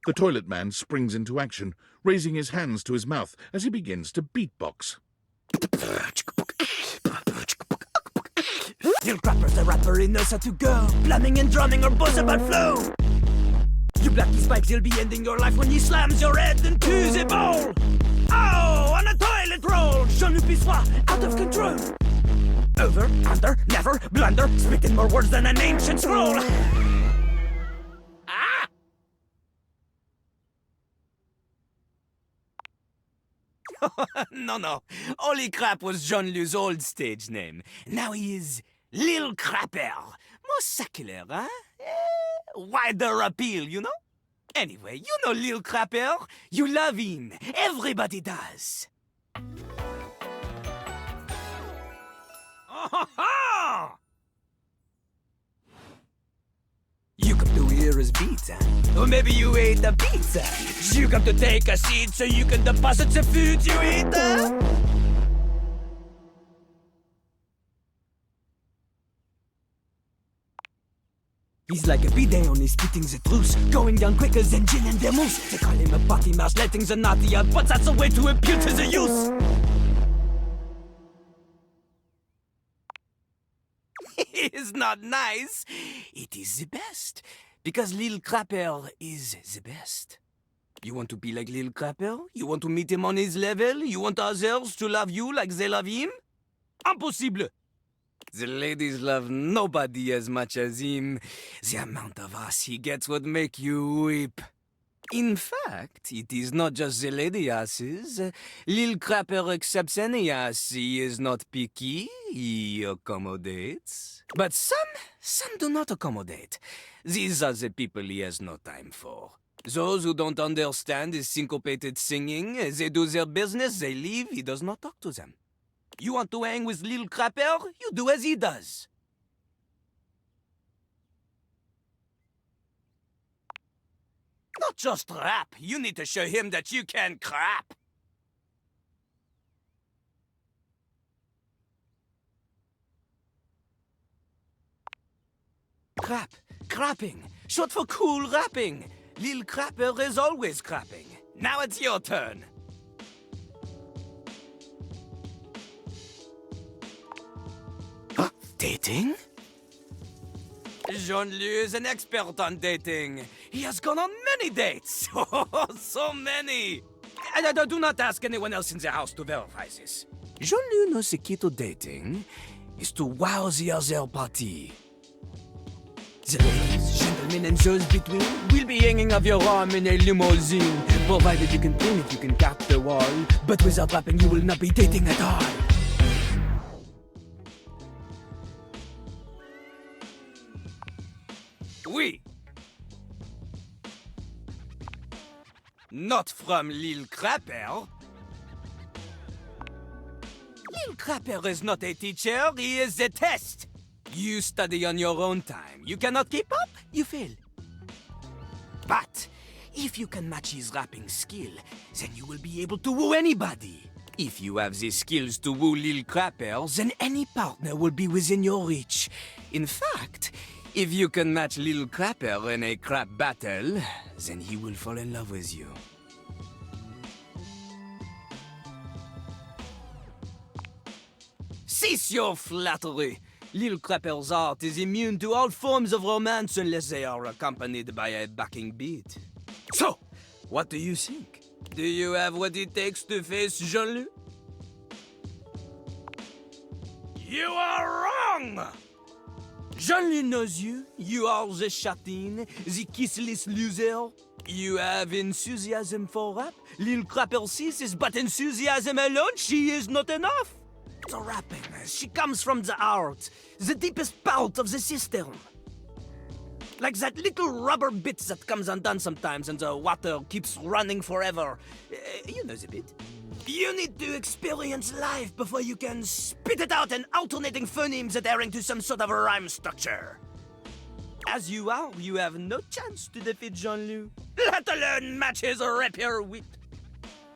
The toilet man springs into action, raising his hands to his mouth as he begins to beatbox. Lil Crapper's the rapper, he knows how to go. Plumbing and drumming or buzz about flow. You black these pipes, he'll be ending your life when he slams your head into the bowl. Oh, on a toilet roll, Jean-Luc Bissois, out of control. Over, under, never, blunder, spitting more words than an ancient scroll. Ah! No. Holy Crap was Jean-Luc's old stage name. Now he is Lil Crapper. More secular, huh? Wider appeal, you know? Anyway, you know Lil Crapper. You love him. Everybody does. You come to hear his beats, huh? Or maybe you ate the pizza. You come to take a seat so you can deposit the food you eat, huh? He's like a bidet, only spitting the truth. Going down quicker than gin and vermouth. They call him a potty mouse, letting the naughty out, but that's a way to appeal to the youth. It is not nice. It is the best. Because Lil Crapper is the best. You want to be like Lil Crapper? You want to meet him on his level? You want others to love you like they love him? Impossible. The ladies love nobody as much as him. The amount of ass he gets would make you weep. In fact, it is not just the lady asses. Lil Crapper accepts any ass. He is not picky. He accommodates. But some do not accommodate. These are the people he has no time for. Those who don't understand his syncopated singing, they do their business, they leave, he does not talk to them. You want to hang with Lil Crapper? You do as he does. Not just rap. You need to show him that you can crap. Crap. Crapping. Short for cool rapping. Lil Crapper is always crapping. Now it's your turn. Huh? Dating? Jean-Luc is an expert on dating. He has gone on many dates. Oh, so many. Do not ask anyone else in the house to verify this. Jean-Luc knows the key to dating is to wow the other party. The ladies, gentlemen, and those between will be hanging off your arm in a limousine. Provided you can clean it, you can cut the wall. But without rapping, you will not be dating at all. Oui. Not from Lil Crapper. Lil Crapper is not a teacher, he is a test. You study on your own time. You cannot keep up, you fail. But if you can match his rapping skill, then you will be able to woo anybody. If you have the skills to woo Lil Crapper, then any partner will be within your reach. In fact, if you can match Lil Crapper in a crap battle, then he will fall in love with you. Cease your flattery! Lil Crapper's art is immune to all forms of romance unless they are accompanied by a backing beat. So, what do you think? Do you have what it takes to face Jean-Luc? You are wrong! Jean-Luc knows you. You are the chatin, the kissless loser. You have enthusiasm for rap. Lil Crapper sees this, but enthusiasm alone, she is not enough. The rapping, she comes from the heart, the deepest part of the system. Like that little rubber bit that comes undone sometimes and the water keeps running forever. You know the bit. You need to experience life before you can spit it out in alternating phonemes adhering to some sort of a rhyme structure. As you are, you have no chance to defeat Jean-Luc, let alone match his rapier wit.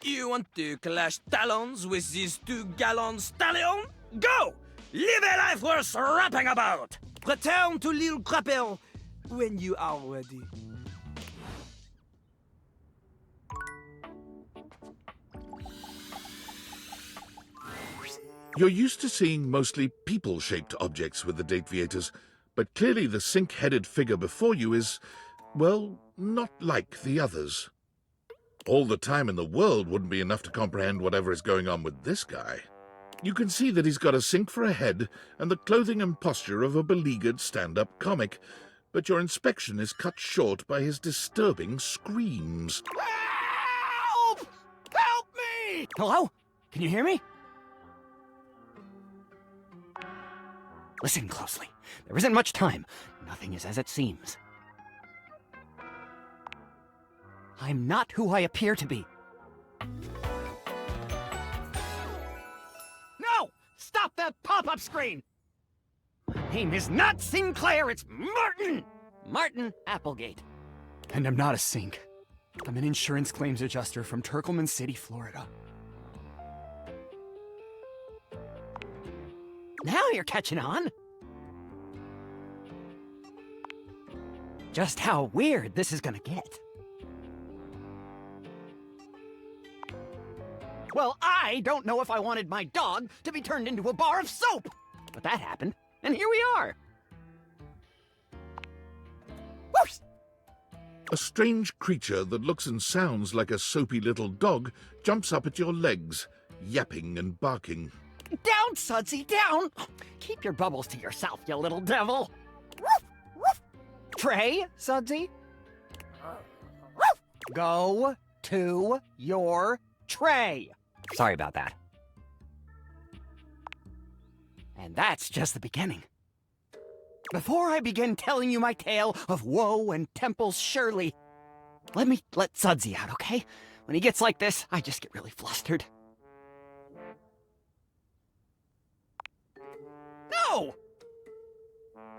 You want to clash talons with these two gallant stallions? Go! Live a life worth rapping about! Return to Lil Crapper when you are ready. You're used to seeing mostly people-shaped objects with the Dateviators, but clearly the sink-headed figure before you is, well, not like the others. All the time in the world wouldn't be enough to comprehend whatever is going on with this guy. You can see that he's got a sink for a head and the clothing and posture of a beleaguered stand-up comic, but your inspection is cut short by his disturbing screams. Help! Help me! Hello? Can you hear me? Listen closely. There isn't much time. Nothing is as it seems. I'm not who I appear to be. No! Stop that pop-up screen! My name is not Sinclair, it's Martin! Martin Applegate. And I'm not a sink. I'm an insurance claims adjuster from Turkleman City, Florida. Now you're catching on. Just how weird this is gonna get. Well, I don't know if I wanted my dog to be turned into a bar of soap. But that happened, and here we are. Whoosh! A strange creature that looks and sounds like a soapy little dog jumps up at your legs, yapping and barking. Down, Sudsy, down! Keep your bubbles to yourself, you little devil. Woof, woof. Trey, Sudsy? Go to your tray. Sorry about that. And that's just the beginning. Before I begin telling you my tale of woe and Temple's Shirley, let me let Sudsy out, okay? When he gets like this, I just get really flustered. No!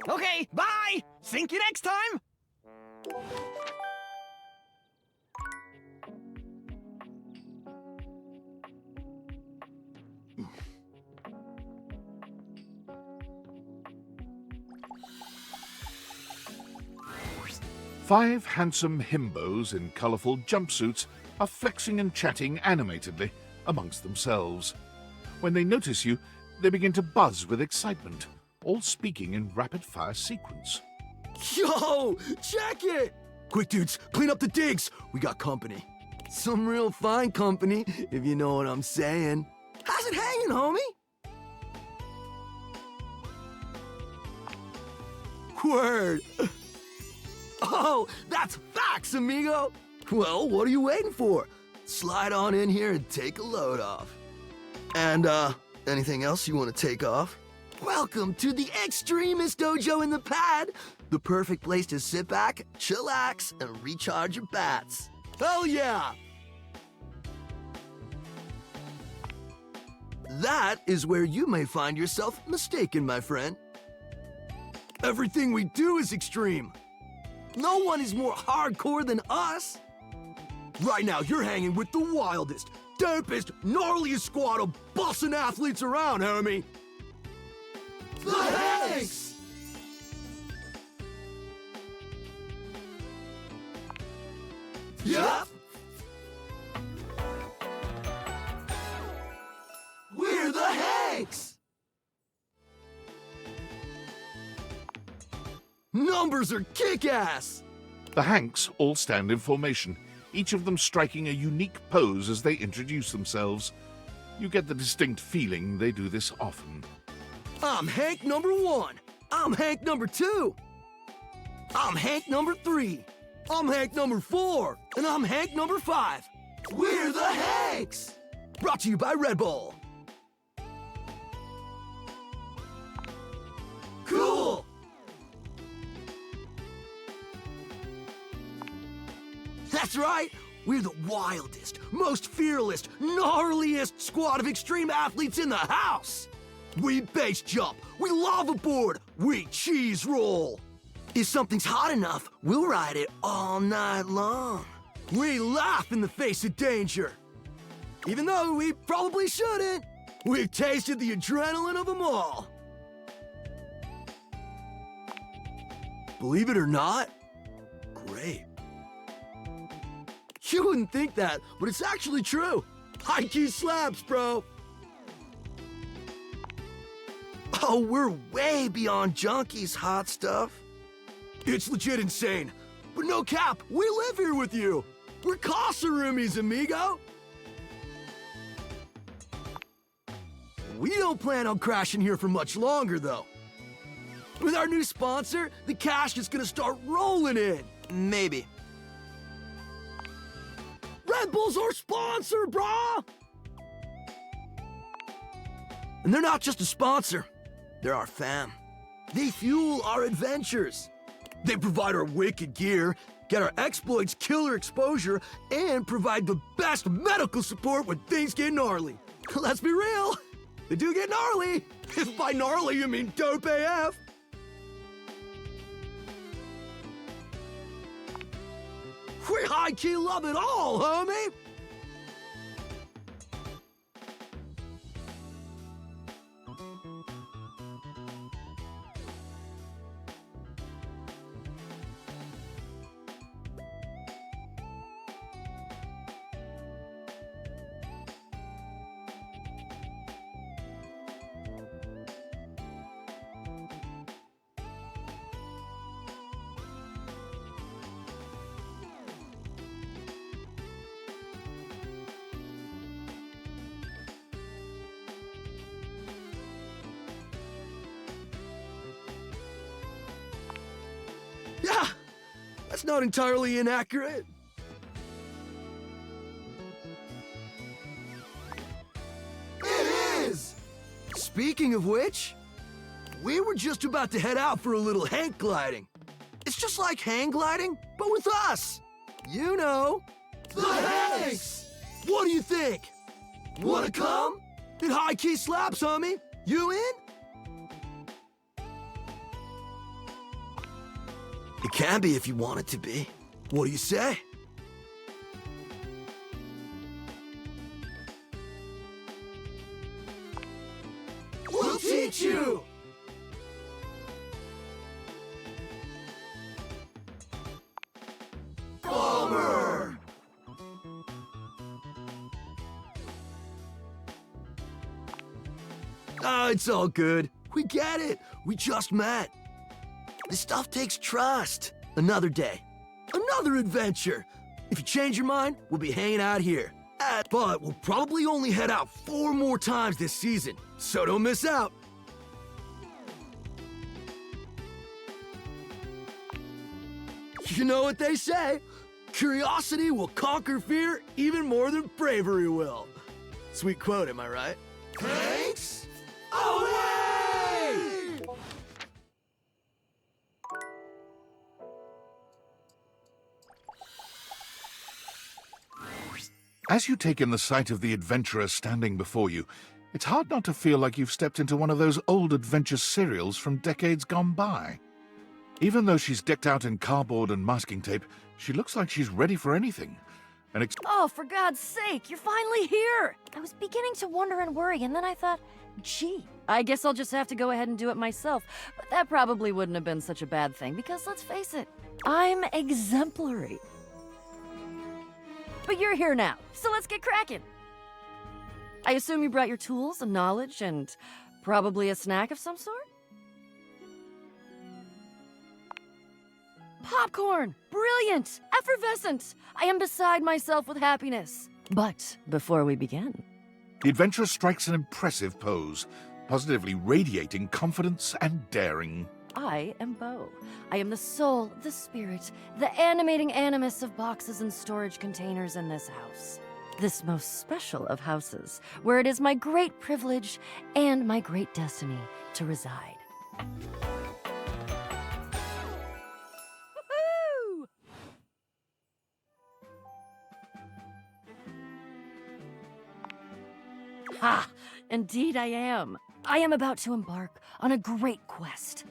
Okay, bye! Sink you next time! Five handsome himbos in colourful jumpsuits are flexing and chatting animatedly amongst themselves. When they notice you, they begin to buzz with excitement, all speaking in rapid-fire sequence. Yo, check it! Quick, dudes, clean up the digs. We got company. Some real fine company, if you know what I'm saying. How's it hanging, homie? Word. Oh, that's facts, amigo. Well, what are you waiting for? Slide on in here and take a load off. And, anything else you want to take off? Welcome to the Extremist Dojo in the Pad, the perfect place to sit back, chillax, and recharge your bats. Hell yeah! That is where you may find yourself mistaken, my friend. Everything we do is extreme. No one is more hardcore than us. Right now, you're hanging with the wildest, dopest, gnarliest squad of bussin' athletes around, homie. The Hanks! Yup. We're the Hanks! Numbers are kick-ass! The Hanks all stand in formation, each of them striking a unique pose as they introduce themselves. You get the distinct feeling they do this often. I'm Hank number 1. I'm Hank number 2. I'm Hank number 3. I'm Hank number 4. And I'm Hank number 5. We're the Hanks! Brought to you by Red Bull. Cool! That's right! We're the wildest, most fearless, gnarliest squad of extreme athletes in the house! We base jump, we lava board, we cheese roll! If something's hot enough, we'll ride it all night long. We laugh in the face of danger. Even though we probably shouldn't, we've tasted the adrenaline of them all. Believe it or not? Great. You wouldn't think that, but it's actually true. High key slaps, bro. Oh, we're way beyond junkies, hot stuff. It's legit insane. But no cap, we live here with you. We're casa roomies, amigo. We don't plan on crashing here for much longer, though. With our new sponsor, the cash is gonna start rolling in. Maybe. Red Bull's our sponsor, brah! And they're not just a sponsor. They're our fam. They fuel our adventures. They provide our wicked gear, get our exploits killer exposure, and provide the best medical support when things get gnarly. Let's be real, they do get gnarly. If by gnarly you mean dope AF. We high-key love it all, homie! Yeah, that's not entirely inaccurate. It is! Speaking of which, we were just about to head out for a little hang gliding. It's just like hang gliding, but with us. You know, the Hanks! What do you think? Wanna come? It high-key slaps, homie. You in? It can be if you want it to be. What do you say? We'll teach you! Bummer! It's all good. We get it. We just met. This stuff takes trust. Another day. Another adventure. If you change your mind, we'll be hanging out here. But we'll probably only head out 4 more times this season, so don't miss out. You know what they say? Curiosity will conquer fear even more than bravery will. Sweet quote, am I right? Thanks! Away! As you take in the sight of the adventurer standing before you, it's hard not to feel like you've stepped into one of those old adventure serials from decades gone by. Even though she's decked out in cardboard and masking tape, she looks like she's ready for anything. Oh, for God's sake, you're finally here! I was beginning to wonder and worry, and then I thought, gee, I guess I'll just have to go ahead and do it myself. But that probably wouldn't have been such a bad thing, because let's face it, I'm exemplary. But you're here now, so let's get cracking. I assume you brought your tools and knowledge and probably a snack of some sort? Popcorn! Brilliant! Effervescent! I am beside myself with happiness. But before we begin... The adventurer strikes an impressive pose, positively radiating confidence and daring. I am Bo. I am the soul, the spirit, the animating animus of boxes and storage containers in this house. This most special of houses, where it is my great privilege and my great destiny to reside. Woohoo! Ha! Indeed I am. I am about to embark on a great quest.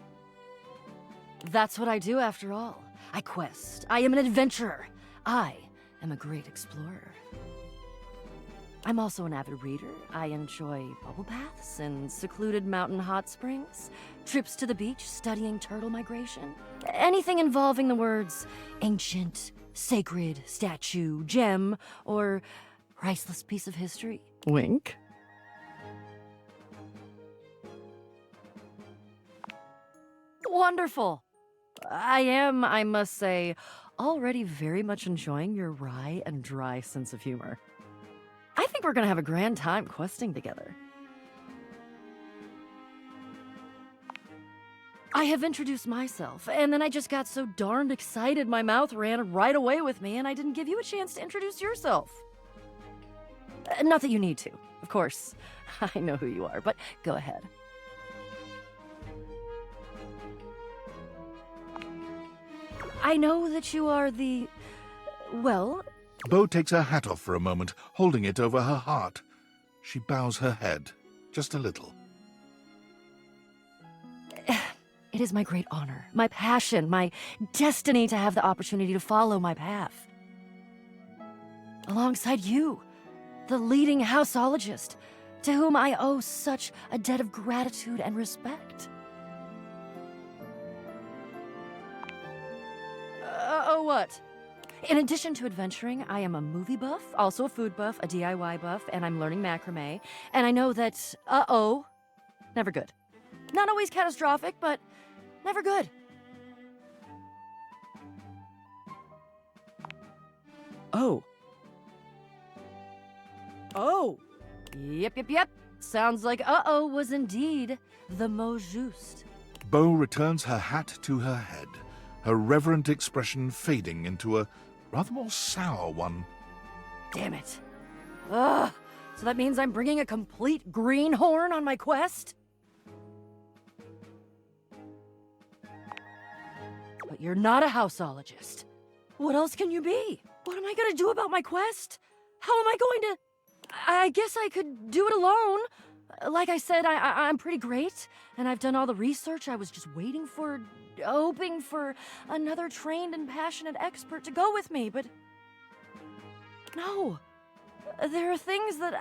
That's what I do, after all. I quest. I am an adventurer. I am a great explorer. I'm also an avid reader. I enjoy bubble baths and secluded mountain hot springs, trips to the beach, studying turtle migration. Anything involving the words ancient, sacred, statue, gem, or priceless piece of history. Wink. Wonderful. I am, I must say, already very much enjoying your wry and dry sense of humor. I think we're gonna have a grand time questing together. I have introduced myself, and then I just got so darned excited my mouth ran right away with me, and I didn't give you a chance to introduce yourself. Not that you need to, of course. I know who you are, but go ahead. I know that you are the... well... Bo takes her hat off for a moment, holding it over her heart. She bows her head, just a little. It is my great honor, my passion, my destiny to have the opportunity to follow my path. Alongside you, the leading houseologist, to whom I owe such a debt of gratitude and respect. Oh, what? In addition to adventuring, I am a movie buff, also a food buff, a DIY buff, and I'm learning macrame. And I know that, never good. Not always catastrophic, but never good. Oh. Oh. Yep. Sounds like was indeed the mot juste. Bo returns her hat to her head, her reverent expression fading into a rather more sour one. Damn it. Ugh. So that means I'm bringing a complete greenhorn on my quest? But you're not a houseologist. What else can you be? What am I gonna do about my quest? How am I going to... I guess I could do it alone. Like I said, I'm pretty great, and I've done all the research. I was just hoping for another trained and passionate expert to go with me, but... no. There are things that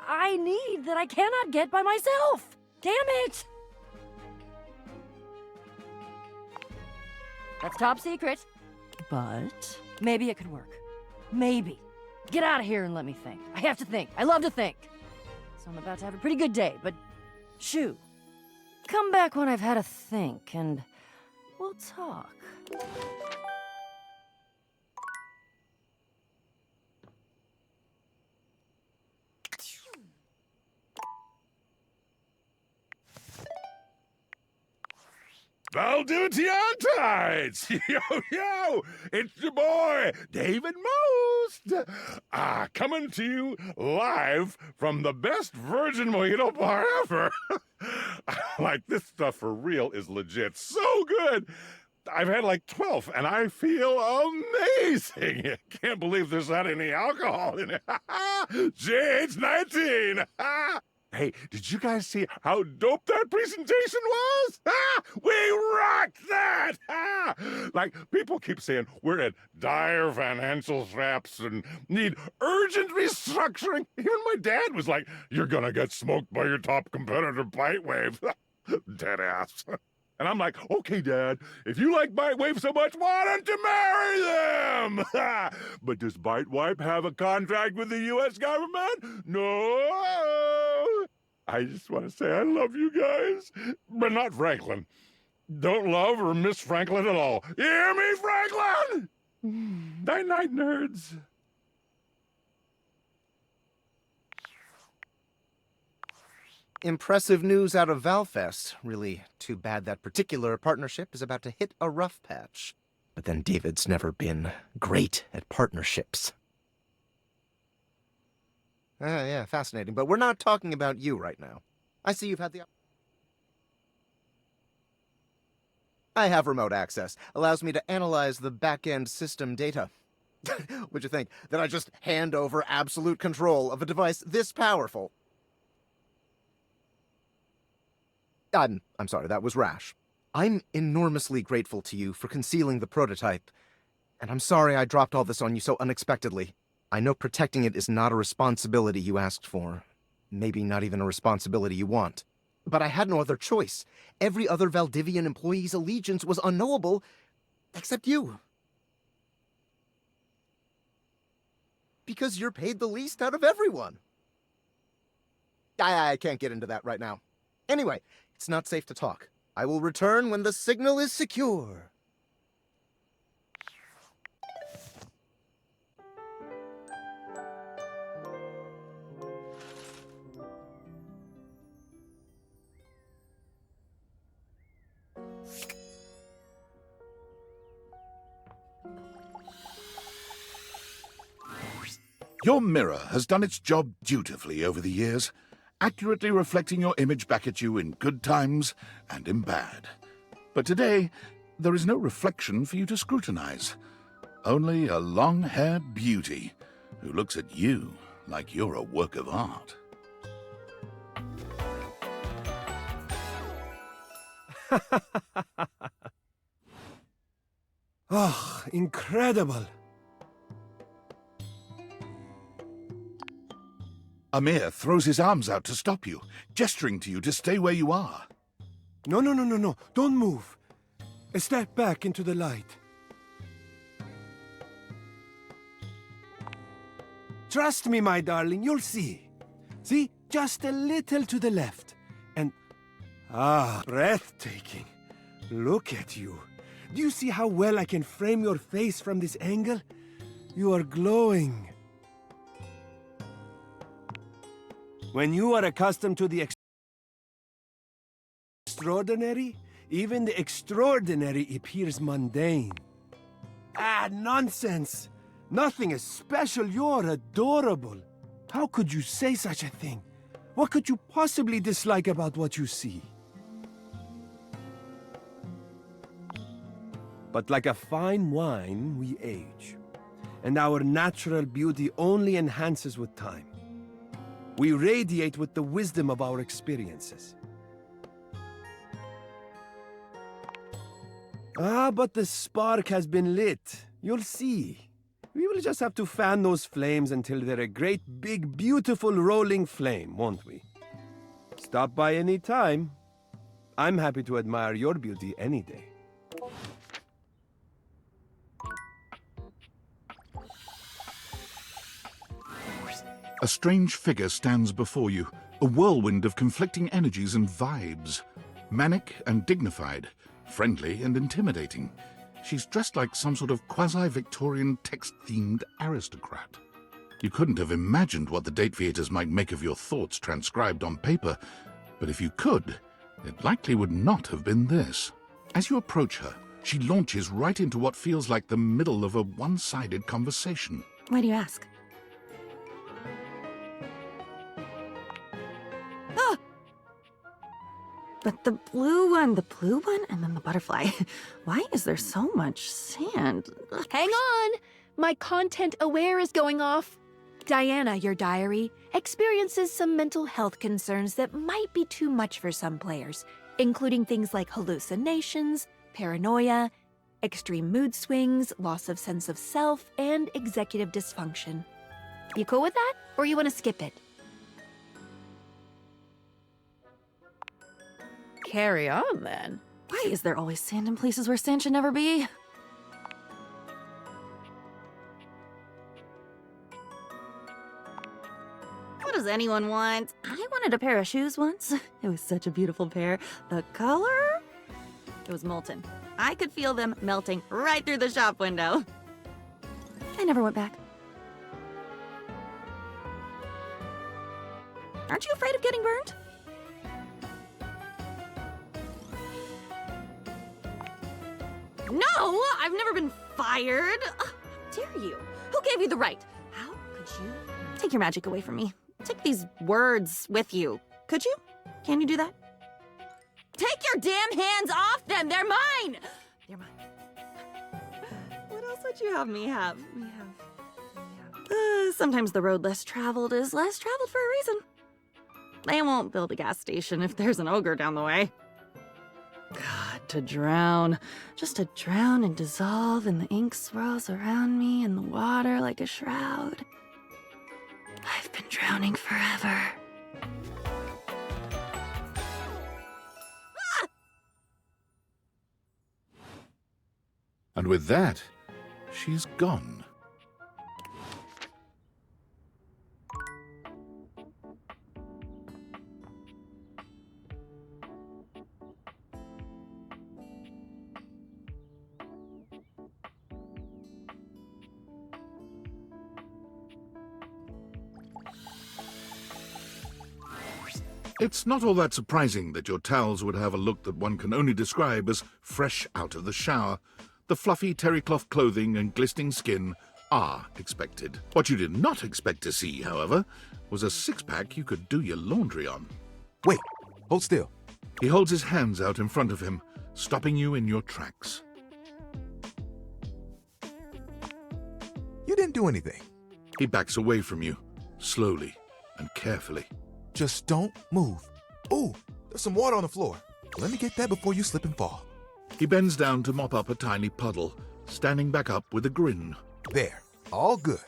I need that I cannot get by myself. Damn it! That's top secret. But maybe it could work. Maybe. Get out of here and let me think. I have to think. I love to think. So I'm about to have a pretty good day, but shoo. Come back when I've had a think, and we'll talk. Valdiviantites! Yo! It's your boy, David Most! Coming to you live from the best virgin mojito bar ever. Like, this stuff for real is legit so good. I've had like 12, and I feel amazing. Can't believe there's not any alcohol in it. JH19! Hey, did you guys see how dope that presentation was? We rocked that! Like, people keep saying we're at dire financial straps and need urgent restructuring. Even my dad was like, you're gonna get smoked by your top competitor, Bitewave. Dead ass. And I'm like, okay, Dad, if you like Bitewave so much, why don't you marry them? But does Bitewave have a contract with the U.S. government? No. I just want to say I love you guys, but not Franklin. Don't love or miss Franklin at all. You hear me, Franklin? Night-night, nerds. Impressive news out of Valfest. Really too bad that particular partnership is about to hit a rough patch. But then David's never been great at partnerships. Yeah, fascinating. But we're not talking about you right now. I see you've had the... I have remote access. Allows me to analyze the back-end system data. What'd you think? That I just hand over absolute control of a device this powerful? I'm sorry, that was rash. I'm enormously grateful to you for concealing the prototype. And I'm sorry I dropped all this on you so unexpectedly. I know protecting it is not a responsibility you asked for. Maybe not even a responsibility you want. But I had no other choice. Every other Valdivian employee's allegiance was unknowable, except you. Because you're paid the least out of everyone. I can't get into that right now. Anyway, it's not safe to talk. I will return when the signal is secure. Your mirror has done its job dutifully over the years, accurately reflecting your image back at you in good times and in bad. But today, there is no reflection for you to scrutinize. Only a long-haired beauty who looks at you like you're a work of art. Oh, incredible. Amir throws his arms out to stop you, gesturing to you to stay where you are. No. Don't move. Step back into the light. Trust me, my darling, you'll see. See, just a little to the left. And... breathtaking. Look at you. Do you see how well I can frame your face from this angle? You are glowing. When you are accustomed to the extraordinary, even the extraordinary appears mundane. Nonsense! Nothing is special, you're adorable. How could you say such a thing? What could you possibly dislike about what you see? But like a fine wine, we age. And our natural beauty only enhances with time. We radiate with the wisdom of our experiences. But the spark has been lit. You'll see. We will just have to fan those flames until they're a great, big, beautiful, rolling flame, won't we? Stop by any time. I'm happy to admire your beauty any day. A strange figure stands before you, a whirlwind of conflicting energies and vibes. Manic and dignified, friendly and intimidating. She's dressed like some sort of quasi-Victorian text-themed aristocrat. You couldn't have imagined what the date theaters might make of your thoughts transcribed on paper, but if you could, it likely would not have been this. As you approach her, she launches right into what feels like the middle of a one-sided conversation. Why do you ask? But the blue one, and then the butterfly. Why is there so much sand? Hang on! My content aware is going off. Diana, your diary, experiences some mental health concerns that might be too much for some players, including things like hallucinations, paranoia, extreme mood swings, loss of sense of self, and executive dysfunction. You cool with that? Or you want to skip it? Carry on, then. Why is there always sand in places where sand should never be? What does anyone want? I wanted a pair of shoes once. It was such a beautiful pair. The color? It was molten. I could feel them melting right through the shop window. I never went back. Aren't you afraid of getting burned? No! I've never been fired! How dare you? Who gave you the right? How could you? Take your magic away from me. Take these words with you. Could you? Can you do that? Take your damn hands off them! They're mine! They're mine. What else would you have me have? Sometimes the road less traveled is less traveled for a reason. They won't build a gas station if there's an ogre down the way. God, to drown. Just to drown and dissolve, and the ink swirls around me in the water like a shroud. I've been drowning forever. And with that, she's gone. It's not all that surprising that your towels would have a look that one can only describe as fresh out of the shower. The fluffy terry cloth clothing and glistening skin are expected. What you did not expect to see, however, was a six-pack you could do your laundry on. Wait, hold still. He holds his hands out in front of him, stopping you in your tracks. You didn't do anything. He backs away from you, slowly and carefully. Just don't move. Ooh, there's some water on the floor. Let me get that before you slip and fall. He bends down to mop up a tiny puddle, standing back up with a grin. There, all good.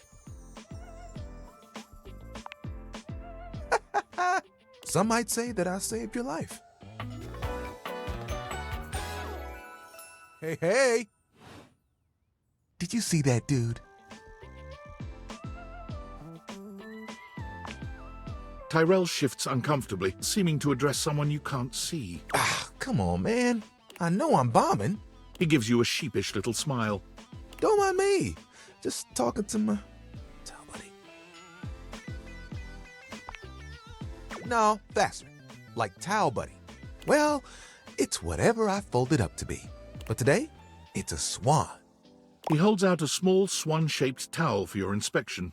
Some might say that I saved your life. Hey, hey! Did you see that dude? Tyrell shifts uncomfortably, seeming to address someone you can't see. Ah, come on, man. I know I'm bombing. He gives you a sheepish little smile. Don't mind me. Just talking to my towel buddy. No, faster. Like towel buddy. Well, it's whatever I fold it up to be. But today, it's a swan. He holds out a small swan-shaped towel for your inspection.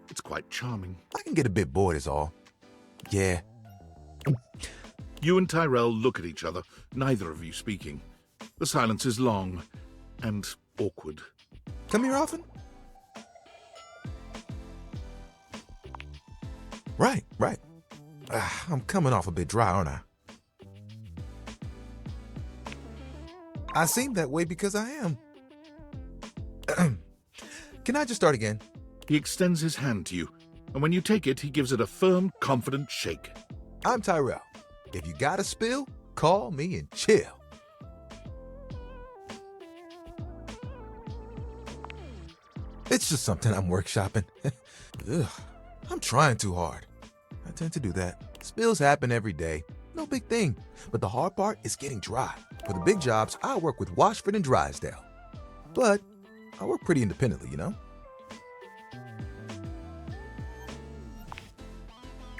It's quite charming. I can get a bit bored is all. Yeah. You and Tyrell look at each other, neither of you speaking. The silence is long and awkward. Come here often? Right. I'm coming off a bit dry, aren't I? I seem that way because I am. Can I just start again? He extends his hand to you, and when you take it, he gives it a firm, confident shake. I'm Tyrell. If you got a spill, call me and chill. It's just something I'm workshopping. Ugh, I'm trying too hard. I tend to do that. Spills happen every day. No big thing. But the hard part is getting dry. For the big jobs, I work with Washford and Drysdale. But I work pretty independently, you know?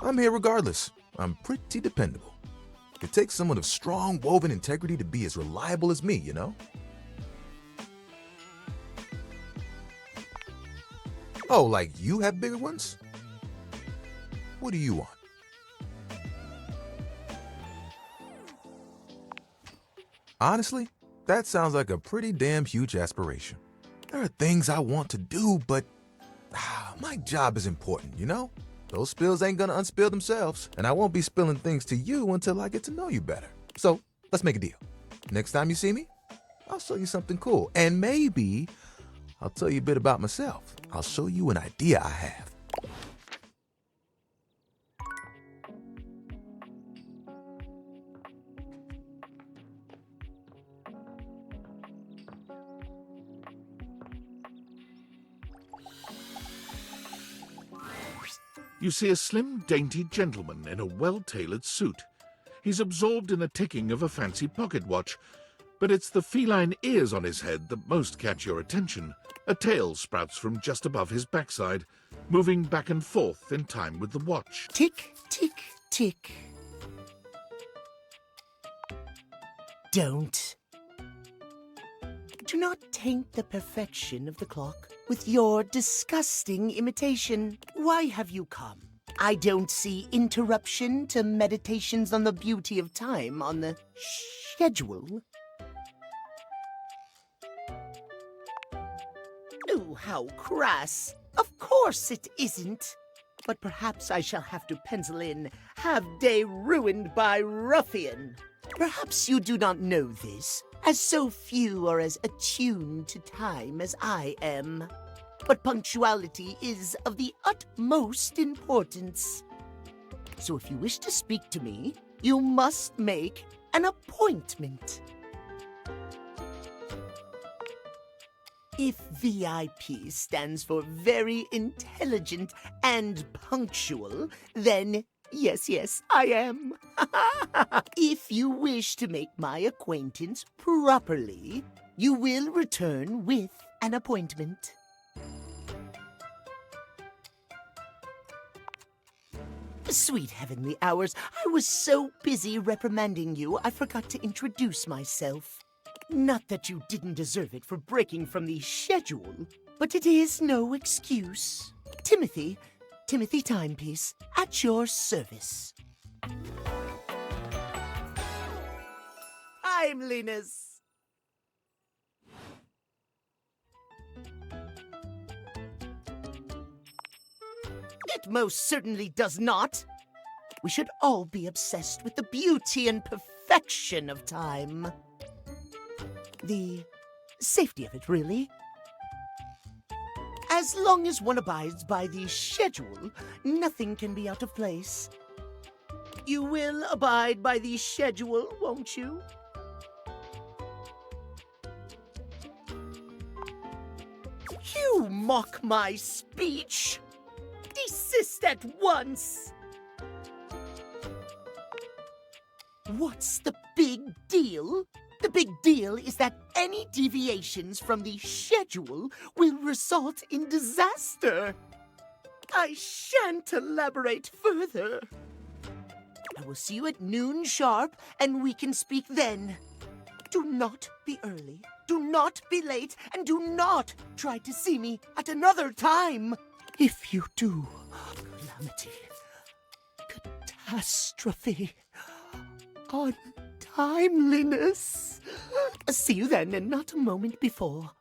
I'm here regardless. I'm pretty dependable. It takes someone of strong woven integrity to be as reliable as me, you know? Oh, like you have bigger ones? What do you want? Honestly, that sounds like a pretty damn huge aspiration. There are things I want to do, but my job is important, you know? Those spills ain't gonna unspill themselves, and I won't be spilling things to you until I get to know you better. So, let's make a deal. Next time you see me, I'll show you something cool, and maybe I'll tell you a bit about myself. I'll show you an idea I have. You see a slim, dainty gentleman in a well-tailored suit. He's absorbed in the ticking of a fancy pocket watch, but it's the feline ears on his head that most catch your attention. A tail sprouts from just above his backside, moving back and forth in time with the watch. Tick, tick, tick. Don't. Do not taint the perfection of the clock with your disgusting imitation. Why have you come? I don't see interruption to meditations on the beauty of time on the schedule. Oh, how crass. Of course it isn't. But perhaps I shall have to pencil in "have day ruined by ruffian." Perhaps you do not know this, as so few are as attuned to time as I am. But punctuality is of the utmost importance. So if you wish to speak to me, you must make an appointment. If VIP stands for very intelligent and punctual, then yes, I am. If you wish to make my acquaintance properly, you will return with an appointment. Sweet heavenly hours, I was so busy reprimanding you, I forgot to introduce myself. Not that you didn't deserve it for breaking from the schedule, but it is no excuse. Timothy Timepiece, at your service. Timeliness. It most certainly does not. We should all be obsessed with the beauty and perfection of time. The safety of it, really. As long as one abides by the schedule, nothing can be out of place. You will abide by the schedule, won't you? You mock my speech. Desist at once. What's the big deal? The big deal is that any deviations from the schedule will result in disaster. I shan't elaborate further. I will see you at noon sharp, and we can speak then. Do not be early, do not be late, and do not try to see me at another time. If you do, calamity, catastrophe, untimeliness. See you then, and not a moment before.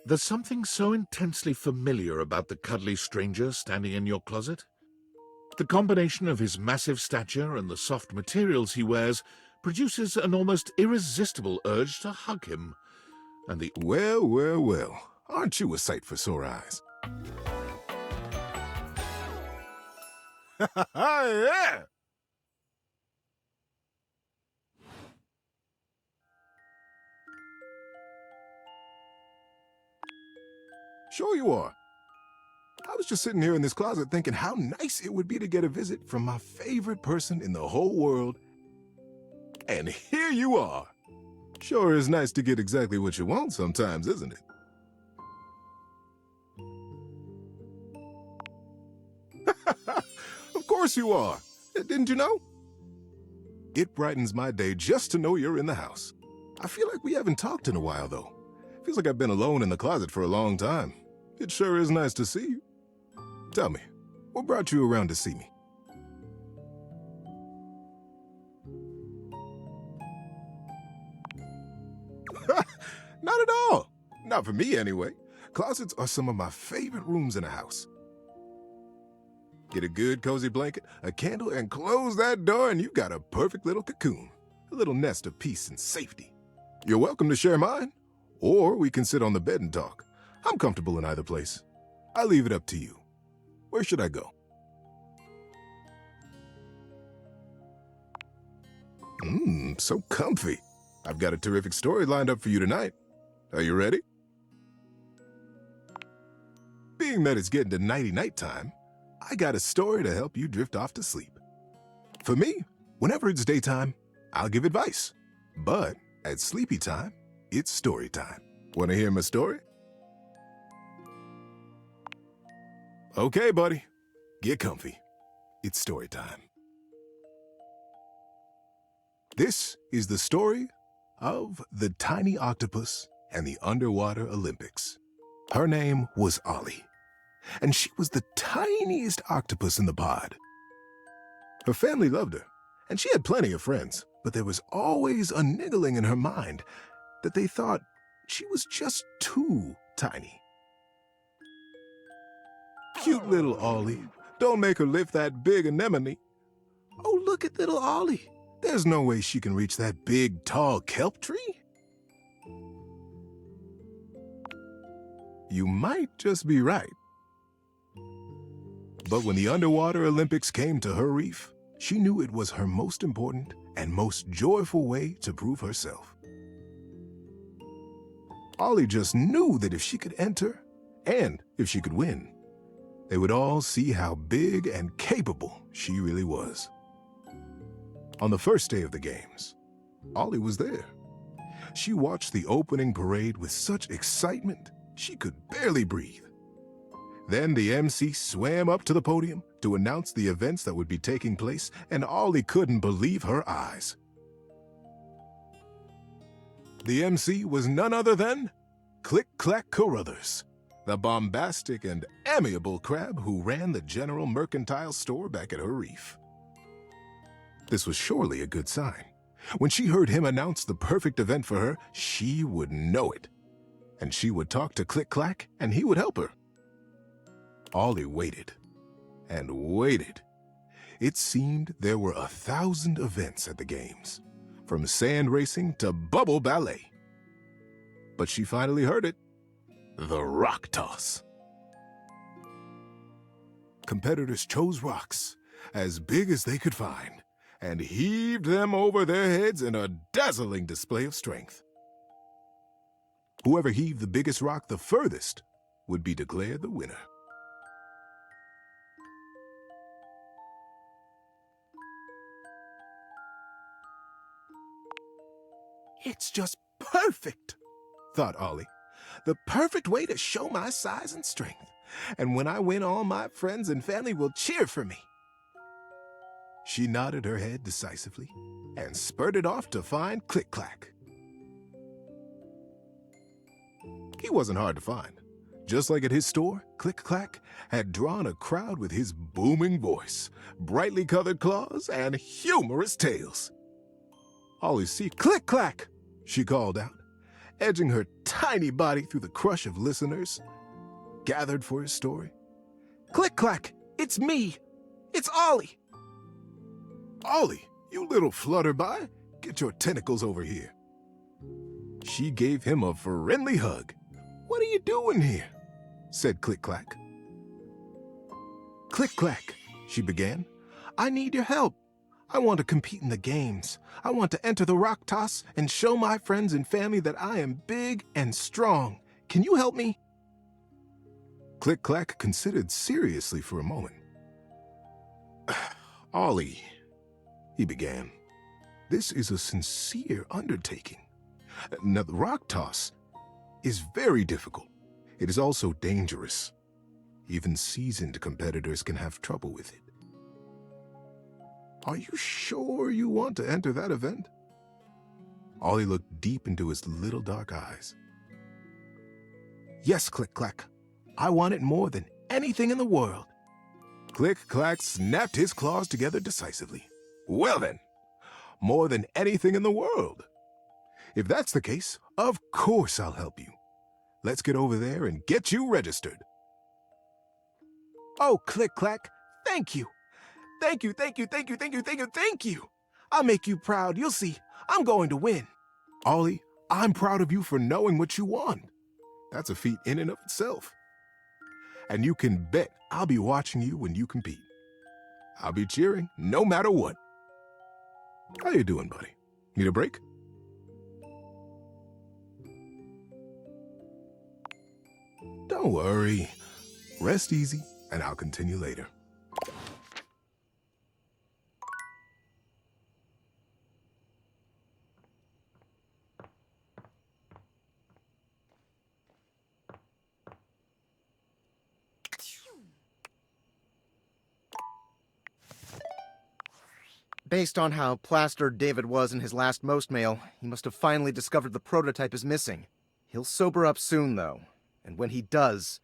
There's something so intensely familiar about the cuddly stranger standing in your closet. The combination of his massive stature and the soft materials he wears produces an almost irresistible urge to hug him. And the Well, well, well. Aren't you a sight for sore eyes? Yeah! Sure you are. I was just sitting here in this closet thinking how nice it would be to get a visit from my favorite person in the whole world. And here you are. Sure is nice to get exactly what you want sometimes, isn't it? Of course you are. Didn't you know? It brightens my day just to know you're in the house. I feel like we haven't talked in a while, though. Feels like I've been alone in the closet for a long time. It sure is nice to see you. Tell me, what brought you around to see me? Not at all. Not for me, anyway. Closets are some of my favorite rooms in a house. Get a good cozy blanket, a candle, and close that door, and you've got a perfect little cocoon. A little nest of peace and safety. You're welcome to share mine, or we can sit on the bed and talk. I'm comfortable in either place. I leave it up to you. Where should I go? So comfy. I've got a terrific story lined up for you tonight. Are you ready? Being that it's getting to nighty-night time, I got a story to help you drift off to sleep. For me, whenever it's daytime, I'll give advice. But at sleepy time, it's story time. Want to hear my story? Okay, buddy. Get comfy. It's story time. This is the story of the tiny octopus and the underwater Olympics. Her name was Ollie, and she was the tiniest octopus in the pod. Her family loved her, and she had plenty of friends, but there was always a niggling in her mind that they thought she was just too tiny. Cute little Ollie. Don't make her lift that big anemone. Oh, look at little Ollie. There's no way she can reach that big, tall kelp tree. You might just be right. But when the underwater Olympics came to her reef, she knew it was her most important and most joyful way to prove herself. Ollie just knew that if she could enter, and if she could win, they would all see how big and capable she really was. On the first day of the games, Ollie was there. She watched the opening parade with such excitement, she could barely breathe. Then the MC swam up to the podium to announce the events that would be taking place, and Ollie couldn't believe her eyes. The MC was none other than Click-Clack Carruthers, the bombastic and amiable crab who ran the General Mercantile store back at her reef. This was surely a good sign. When she heard him announce the perfect event for her, she would know it. And she would talk to Click-Clack, and he would help her. Ollie waited and waited. It seemed there were 1,000 events at the games, from sand racing to bubble ballet. But she finally heard it. The rock toss. Competitors chose rocks as big as they could find and heaved them over their heads in a dazzling display of strength. Whoever heaved the biggest rock the furthest would be declared the winner. It's just perfect, thought Ollie. The perfect way to show my size and strength. And when I win, all my friends and family will cheer for me. She nodded her head decisively and spurted off to find Click-Clack. He wasn't hard to find. Just like at his store, Click-Clack had drawn a crowd with his booming voice, brightly colored claws, and humorous tales. Ollie see Click-Clack, she called out, edging her tiny body through the crush of listeners gathered for his story. Click-Clack, it's me. It's Ollie. Ollie, you little flutterby, get your tentacles over here. She gave him a friendly hug. What are you doing here? Said Click-Clack. Click-Clack, she began. I need your help. I want to compete in the games. I want to enter the rock toss and show my friends and family that I am big and strong. Can you help me? Click-Clack considered seriously for a moment. Ollie, he began, this is a sincere undertaking. Now, the rock toss is very difficult. It is also dangerous. Even seasoned competitors can have trouble with it. Are you sure you want to enter that event? Ollie looked deep into his little dark eyes. Yes, Click-Clack. I want it more than anything in the world. Click-Clack snapped his claws together decisively. Well then, more than anything in the world. If that's the case, of course I'll help you. Let's get over there and get you registered. Oh, Click-Clack, thank you. Thank you, thank you, thank you, thank you, thank you, thank you. I'll make you proud. You'll see. I'm going to win. Ollie, I'm proud of you for knowing what you want. That's a feat in and of itself. And you can bet I'll be watching you when you compete. I'll be cheering no matter what. How you doing, buddy? Need a break? Don't worry. Rest easy, and I'll continue later. Based on how plastered David was in his last most mail, he must have finally discovered the prototype is missing. He'll sober up soon, though, and when he does,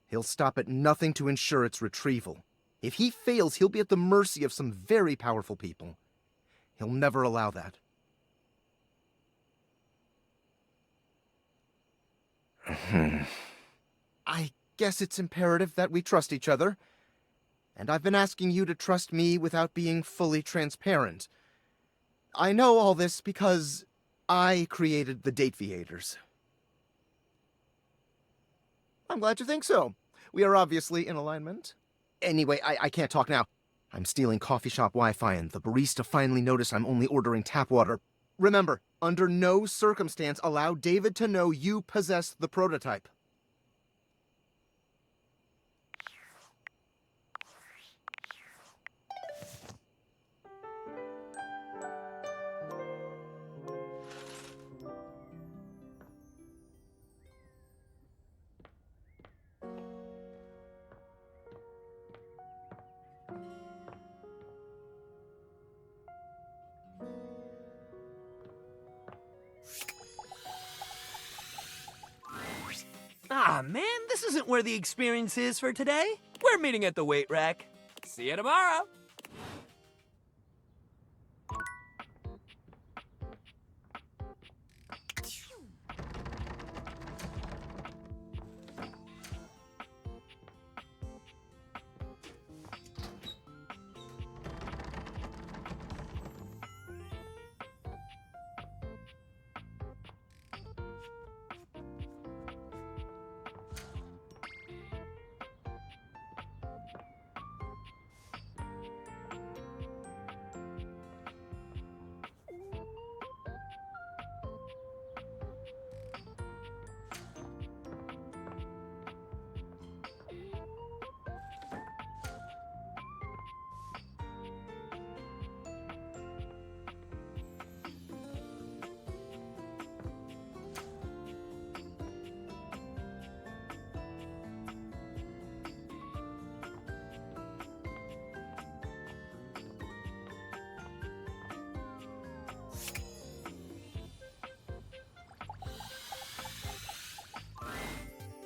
he'll stop at nothing to ensure its retrieval. If he fails, he'll be at the mercy of some very powerful people. He'll never allow that. I guess it's imperative that we trust each other. And I've been asking you to trust me without being fully transparent. I know all this because I created the Dateviators. I'm glad you think so. We are obviously in alignment. Anyway, I can't talk now. I'm stealing coffee shop Wi-Fi and the barista finally noticed I'm only ordering tap water. Remember, under no circumstance allow David to know you possess the prototype. Ah, man, this isn't where the experience is for today. We're meeting at the weight rack. See you tomorrow.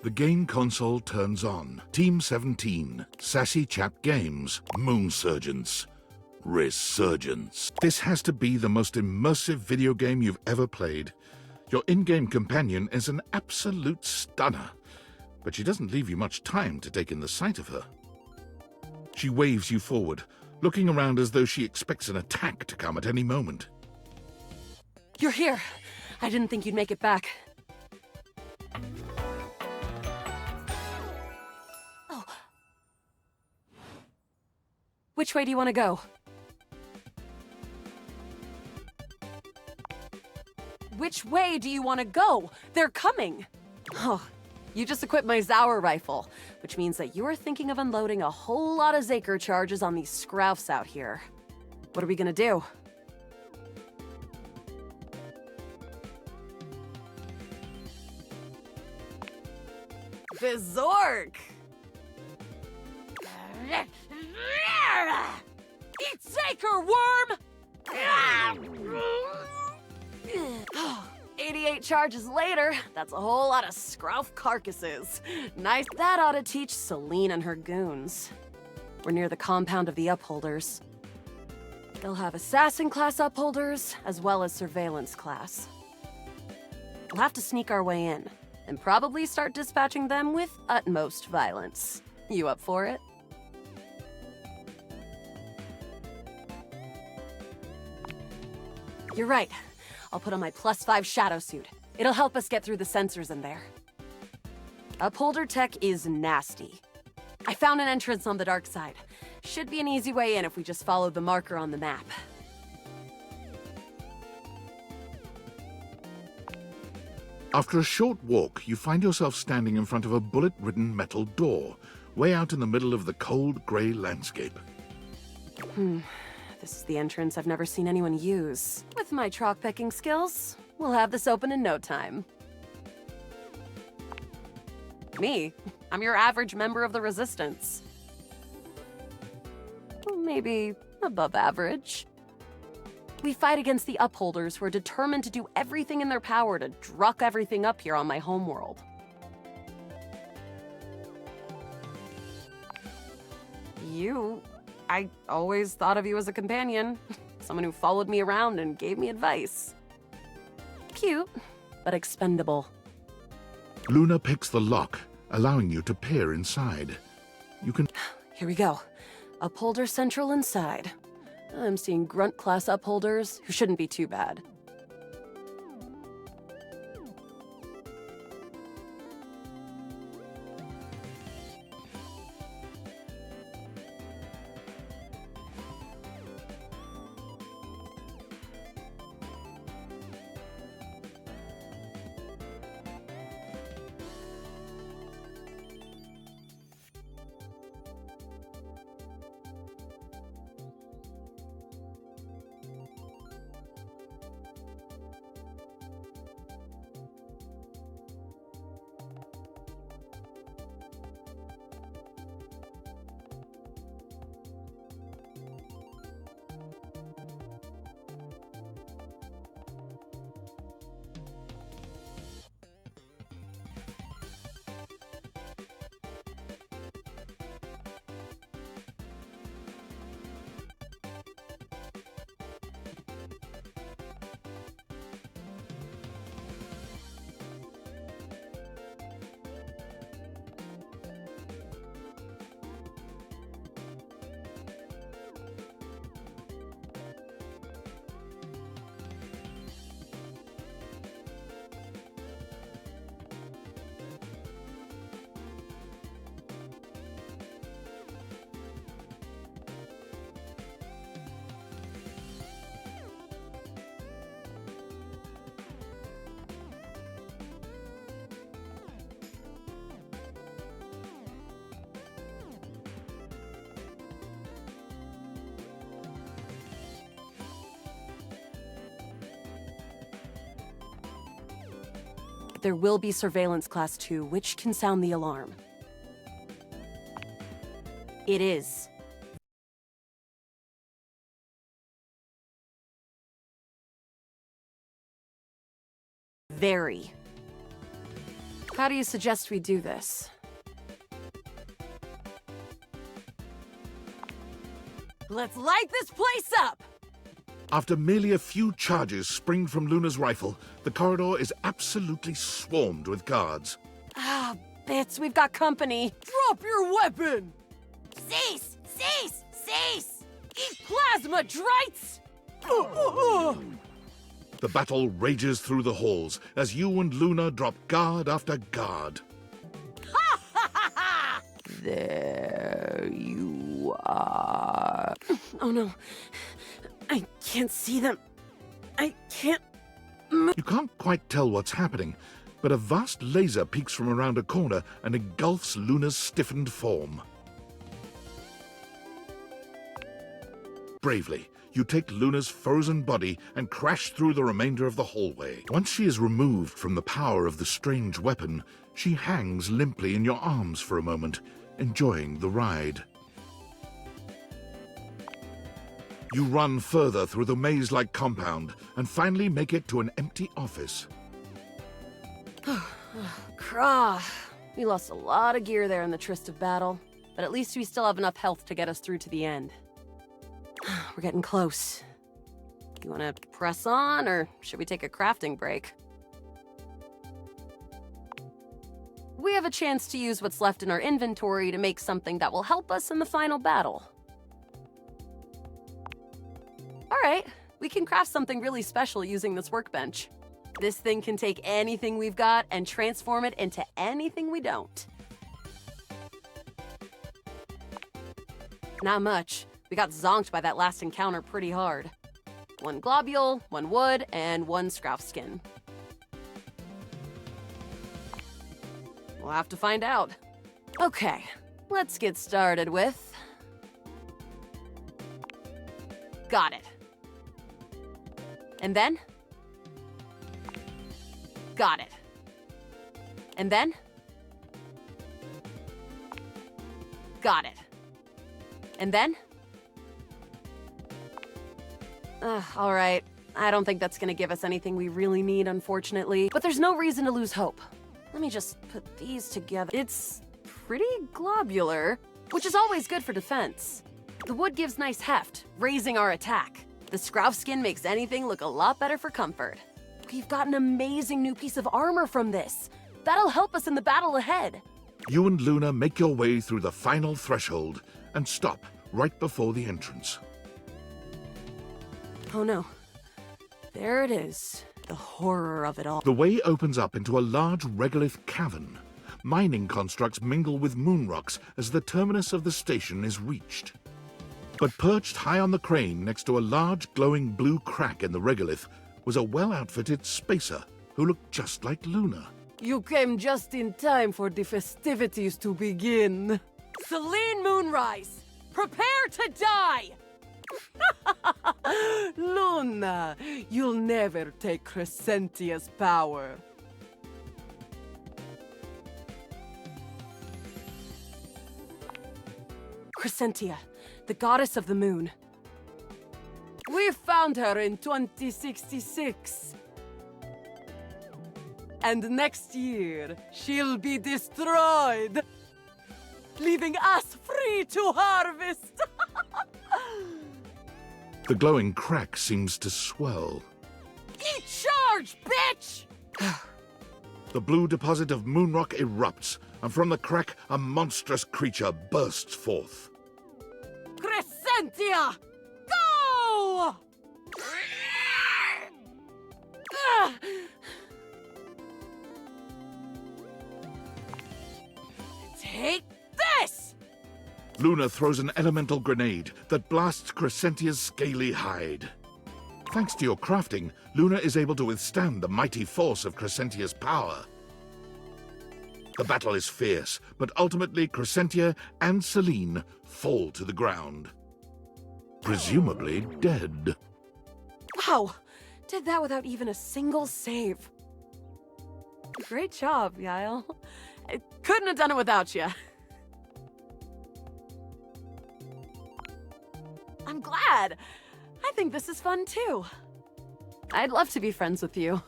The game console turns on. Team 17, Sassy Chap Games, Moonsurgence, Resurgence. This has to be the most immersive video game you've ever played. Your in-game companion is an absolute stunner, but she doesn't leave you much time to take in the sight of her. She waves you forward, looking around as though she expects an attack to come at any moment. You're here. I didn't think you'd make it back. Oh. Which way do you want to go? Which way do you want to go? They're coming! Oh, you just equipped my Zauer rifle, which means that you're thinking of unloading a whole lot of Zaker charges on these scroufs out here. What are we gonna do? Berserk! Eat Zaker, worm! 88 charges later, that's a whole lot of scrouf carcasses. Nice. That ought to teach Celine and her goons. We're near the compound of the Upholders. They'll have assassin class Upholders, as well as surveillance class. We'll have to sneak our way in, and probably start dispatching them with utmost violence. You up for it? You're right. I'll put on my +5 shadow suit. It'll help us get through the sensors in there. Upholder tech is nasty. I found an entrance on the dark side. Should be an easy way in if we just follow the marker on the map. After a short walk, you find yourself standing in front of a bullet-ridden metal door, way out in the middle of the cold, grey landscape. This is the entrance I've never seen anyone use. With my chalk-picking skills, we'll have this open in no time. Me? I'm your average member of the Resistance. Maybe above average. We fight against the Upholders who are determined to do everything in their power to druck everything up here on my homeworld. I always thought of you as a companion. Someone who followed me around and gave me advice. Cute, but expendable. Luna picks the lock, allowing you to peer inside. You can... Here we go. Upholder Central inside. I'm seeing grunt class Upholders who shouldn't be too bad. but there will be Surveillance Class 2, which can sound the alarm. It is. Very. How do you suggest we do this? Let's light this place up! After merely a few charges spring from Luna's rifle, the corridor is absolutely swarmed with guards. Ah, bits, we've got company. Drop your weapon! Cease! Cease! Cease! Eat plasma, Drites! The battle rages through the halls as you and Luna drop guard after guard. There you are. Oh no. I can't see them. I can't move. You can't quite tell what's happening, but a vast laser peeks from around a corner and engulfs Luna's stiffened form. Bravely, you take Luna's frozen body and crash through the remainder of the hallway. Once she is removed from the power of the strange weapon, she hangs limply in your arms for a moment, enjoying the ride. You run further through the maze-like compound and finally make it to an empty office. Krah. We lost a lot of gear there in the tryst of battle, but at least we still have enough health to get us through to the end. We're getting close. You want to press on, or should we take a crafting break? We have a chance to use what's left in our inventory to make something that will help us in the final battle. All right, we can craft something really special using this workbench. This thing can take anything we've got and transform it into anything we don't. Not much. We got zonked by that last encounter pretty hard. 1 globule, 1 wood, and 1 scrouf skin. We'll have to find out. Okay, let's get started with... Got it. And then? Got it. And then? Got it. And then? All right. I don't think that's gonna give us anything we really need, unfortunately. But there's no reason to lose hope. Let me just put these together. It's pretty globular, which is always good for defense. The wood gives nice heft, raising our attack. The scrouf skin makes anything look a lot better for comfort. We've got an amazing new piece of armor from this. That'll help us in the battle ahead. You and Luna make your way through the final threshold and stop right before the entrance. Oh no. There it is. The horror of it all. The way opens up into a large regolith cavern. Mining constructs mingle with moon rocks as the terminus of the station is reached. But perched high on the crane next to a large glowing blue crack in the regolith was a well-outfitted spacer who looked just like Luna. You came just in time for the festivities to begin. Celine Moonrise, prepare to die! Luna, you'll never take Crescentia's power. Crescentia, the goddess of the moon. We found her in 2066. And next year, she'll be destroyed, leaving us free to harvest. The glowing crack seems to swell. Eat charge, bitch! The blue deposit of moonrock erupts, and from the crack, a monstrous creature bursts forth. Crescentia! Go! Take this! Luna throws an elemental grenade that blasts Crescentia's scaly hide. Thanks to your crafting, Luna is able to withstand the mighty force of Crescentia's power. The battle is fierce, but ultimately Crescentia and Celine fall to the ground. Presumably dead. Wow! Did that without even a single save. Great job, Yael. I couldn't have done it without you. I'm glad. I think this is fun too. I'd love to be friends with you.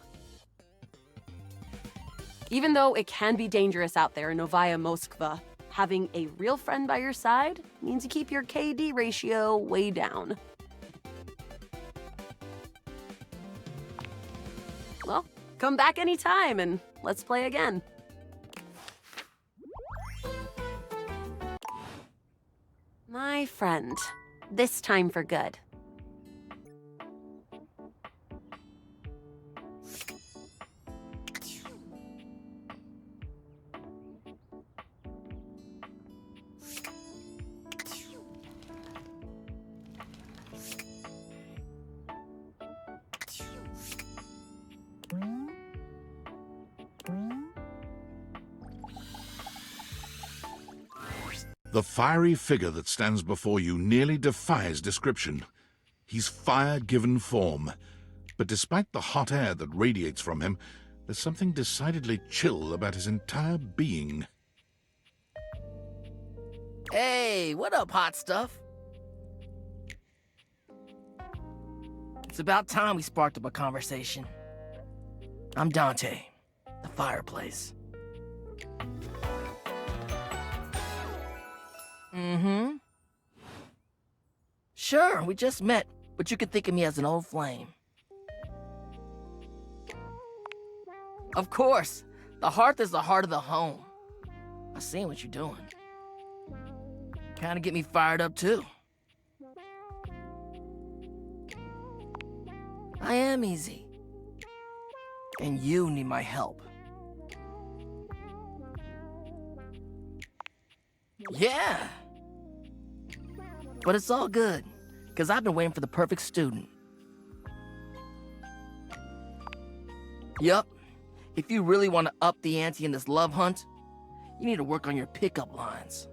Even though it can be dangerous out there in Novaya Moskva, having a real friend by your side means you keep your KD ratio way down. Well, come back anytime and let's play again. My friend, this time for good. The fiery figure that stands before you nearly defies description. He's fire given form, but despite the hot air that radiates from him, there's something decidedly chill about his entire being. Hey, what up, hot stuff? It's about time we sparked up a conversation. I'm Dante, the fireplace. Mm-hmm. Sure, we just met, but you could think of me as an old flame. Of course, the hearth is the heart of the home. I seen what you're doing. Kinda get me fired up too. I am easy. And you need my help. Yeah. But it's all good, because I've been waiting for the perfect student. Yup. If you really want to up the ante in this love hunt, you need to work on your pickup lines.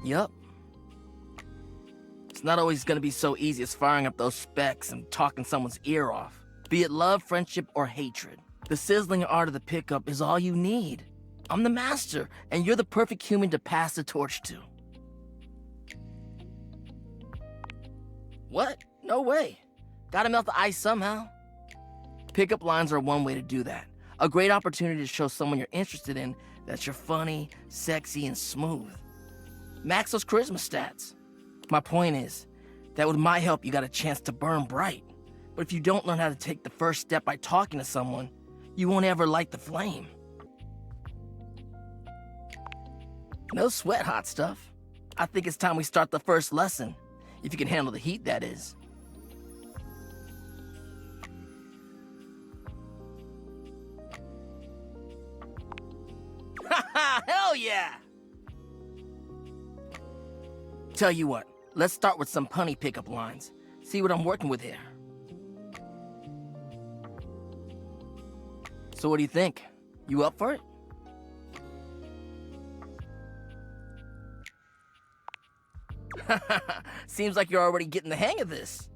Yup. It's not always going to be so easy as firing up those specs and talking someone's ear off. Be it love, friendship, or hatred. The sizzling art of the pickup is all you need. I'm the master, and you're the perfect human to pass the torch to. What? No way. Gotta melt the ice somehow. Pickup lines are one way to do that. A great opportunity to show someone you're interested in that you're funny, sexy, and smooth. Max those charisma stats. My point is that with my help, you got a chance to burn bright. But if you don't learn how to take the first step by talking to someone, you won't ever light the flame. No sweat, hot stuff. I think it's time we start the first lesson. If you can handle the heat, that is. Haha, hell yeah! Tell you what, let's start with some punny pickup lines. See what I'm working with here. So what do you think? You up for it? Seems like you're already getting the hang of this.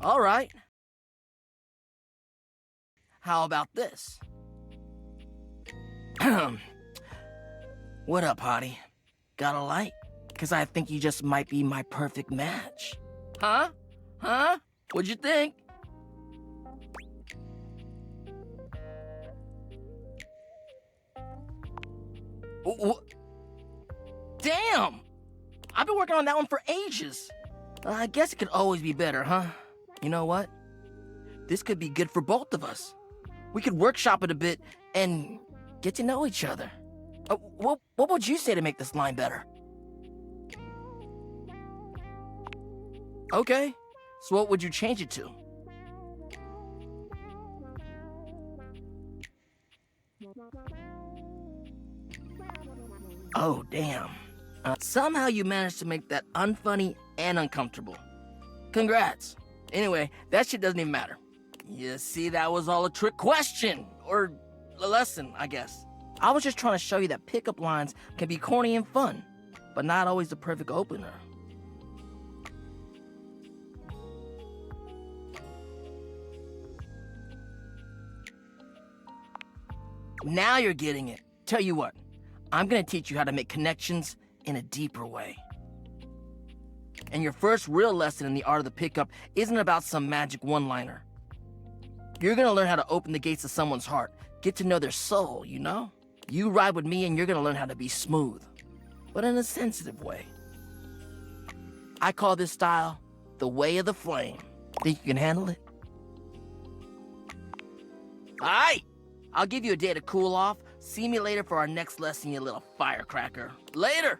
All right. How about this? What up, hottie? Got a light? 'Cause I think you just might be my perfect match. Huh? Huh? What'd you think? Damn! I've been working on that one for ages. I guess it could always be better, huh? You know what? This could be good for both of us. We could workshop it a bit and get to know each other. What would you say to make this line better? Okay, so what would you change it to? Oh, damn. Somehow you managed to make that unfunny and uncomfortable. Congrats. Anyway, that shit doesn't even matter. You see, that was all a trick question. Or a lesson, I guess. I was just trying to show you that pickup lines can be corny and fun, but not always the perfect opener. Now you're getting it. Tell you what, I'm gonna teach you how to make connections in a deeper way. And your first real lesson in the art of the pickup isn't about some magic one-liner. You're gonna learn how to open the gates of someone's heart, get to know their soul, you know? You ride with me and you're gonna learn how to be smooth, but in a sensitive way. I call this style the way of the flame. Think you can handle it? All right, I'll give you a day to cool off. See me later for our next lesson, you little firecracker. Later!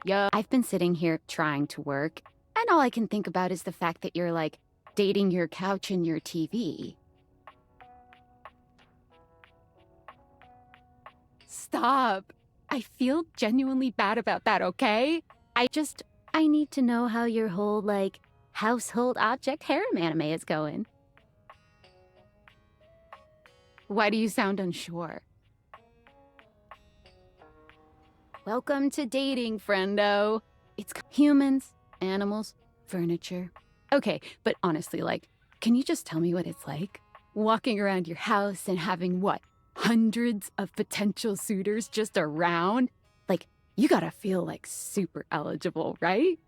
Yo, I've been sitting here trying to work, and all I can think about is the fact that you're, like, dating your couch and your TV. Stop. I feel genuinely bad about that, okay? I need to know how your whole, like, household object harem anime is going. Why do you sound unsure? Welcome to dating, friendo. It's humans, animals, furniture. Okay, but honestly, like, can you just tell me what it's like? Walking around your house and having, what, hundreds of potential suitors just around? Like, you gotta feel, like, super eligible, right?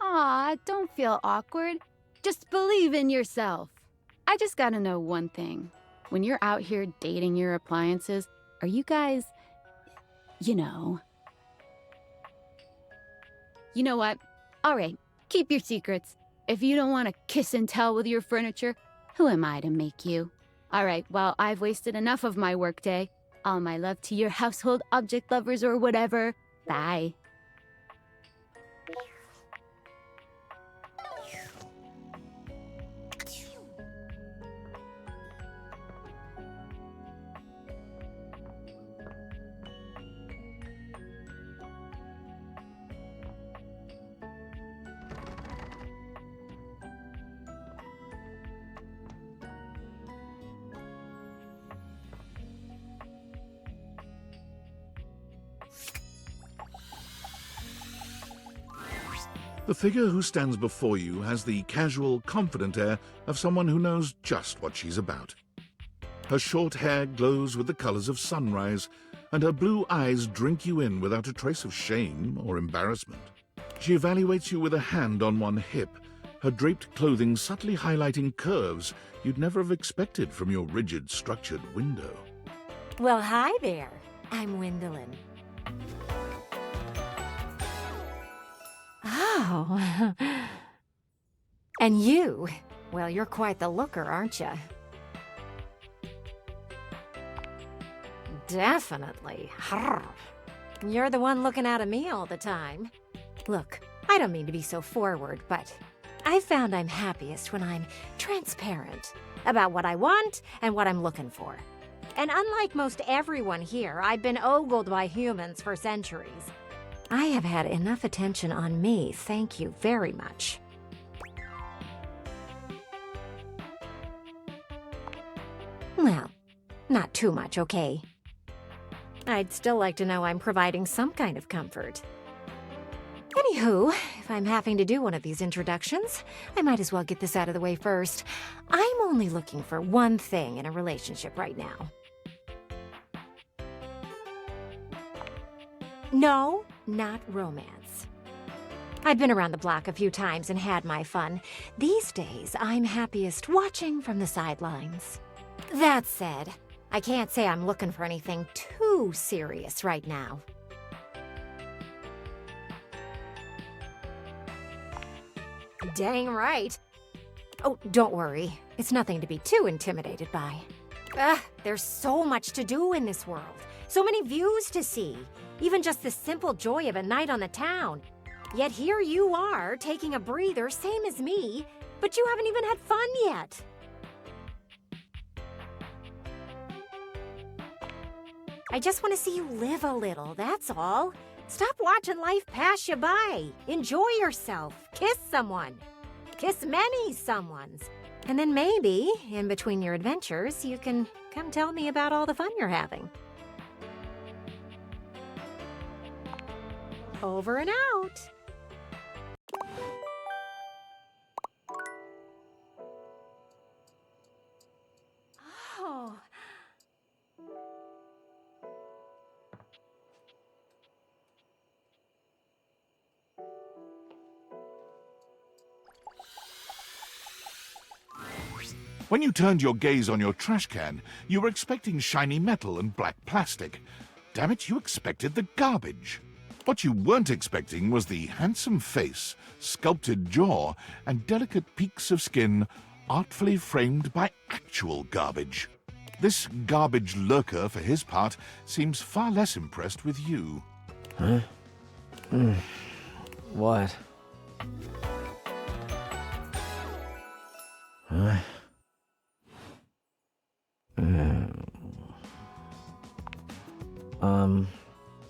Aw, don't feel awkward. Just believe in yourself. I just gotta know one thing. When you're out here dating your appliances, are you guys, you know? You know what? All right, keep your secrets. If you don't want to kiss and tell with your furniture, who am I to make you? All right, well, I've wasted enough of my workday. All my love to your household object lovers or whatever. Bye. The figure who stands before you has the casual, confident air of someone who knows just what she's about. Her short hair glows with the colors of sunrise, and her blue eyes drink you in without a trace of shame or embarrassment. She evaluates you with a hand on one hip, her draped clothing subtly highlighting curves you'd never have expected from your rigid, structured window. Well, hi there. I'm Wendelin. Oh. And you? Well, you're quite the looker, aren't you? Definitely. You're the one looking out at me all the time. Look, I don't mean to be so forward, but I found I'm happiest when I'm transparent about what I want and what I'm looking for. And unlike most everyone here, I've been ogled by humans for centuries. I have had enough attention on me, thank you very much. Well, not too much, okay? I'd still like to know I'm providing some kind of comfort. Anywho, if I'm having to do one of these introductions, I might as well get this out of the way first. I'm only looking for one thing in a relationship right now. No, not romance. I've been around the block a few times and had my fun. These days, I'm happiest watching from the sidelines. That said, I can't say I'm looking for anything too serious right now. Dang right. Oh, don't worry. It's nothing to be too intimidated by. There's so much to do in this world. So many views to see. Even just the simple joy of a night on the town. Yet here you are, taking a breather, same as me, but you haven't even had fun yet. I just want to see you live a little, that's all. Stop watching life pass you by. Enjoy yourself. Kiss someone. Kiss many someones. And then maybe, in between your adventures, you can come tell me about all the fun you're having. Over and out. Oh. When you turned your gaze on your trash can, you were expecting shiny metal and black plastic. Damn it, you expected the garbage. What you weren't expecting was the handsome face, sculpted jaw, and delicate peaks of skin artfully framed by actual garbage. This garbage lurker, for his part, seems far less impressed with you. Huh? What? Huh?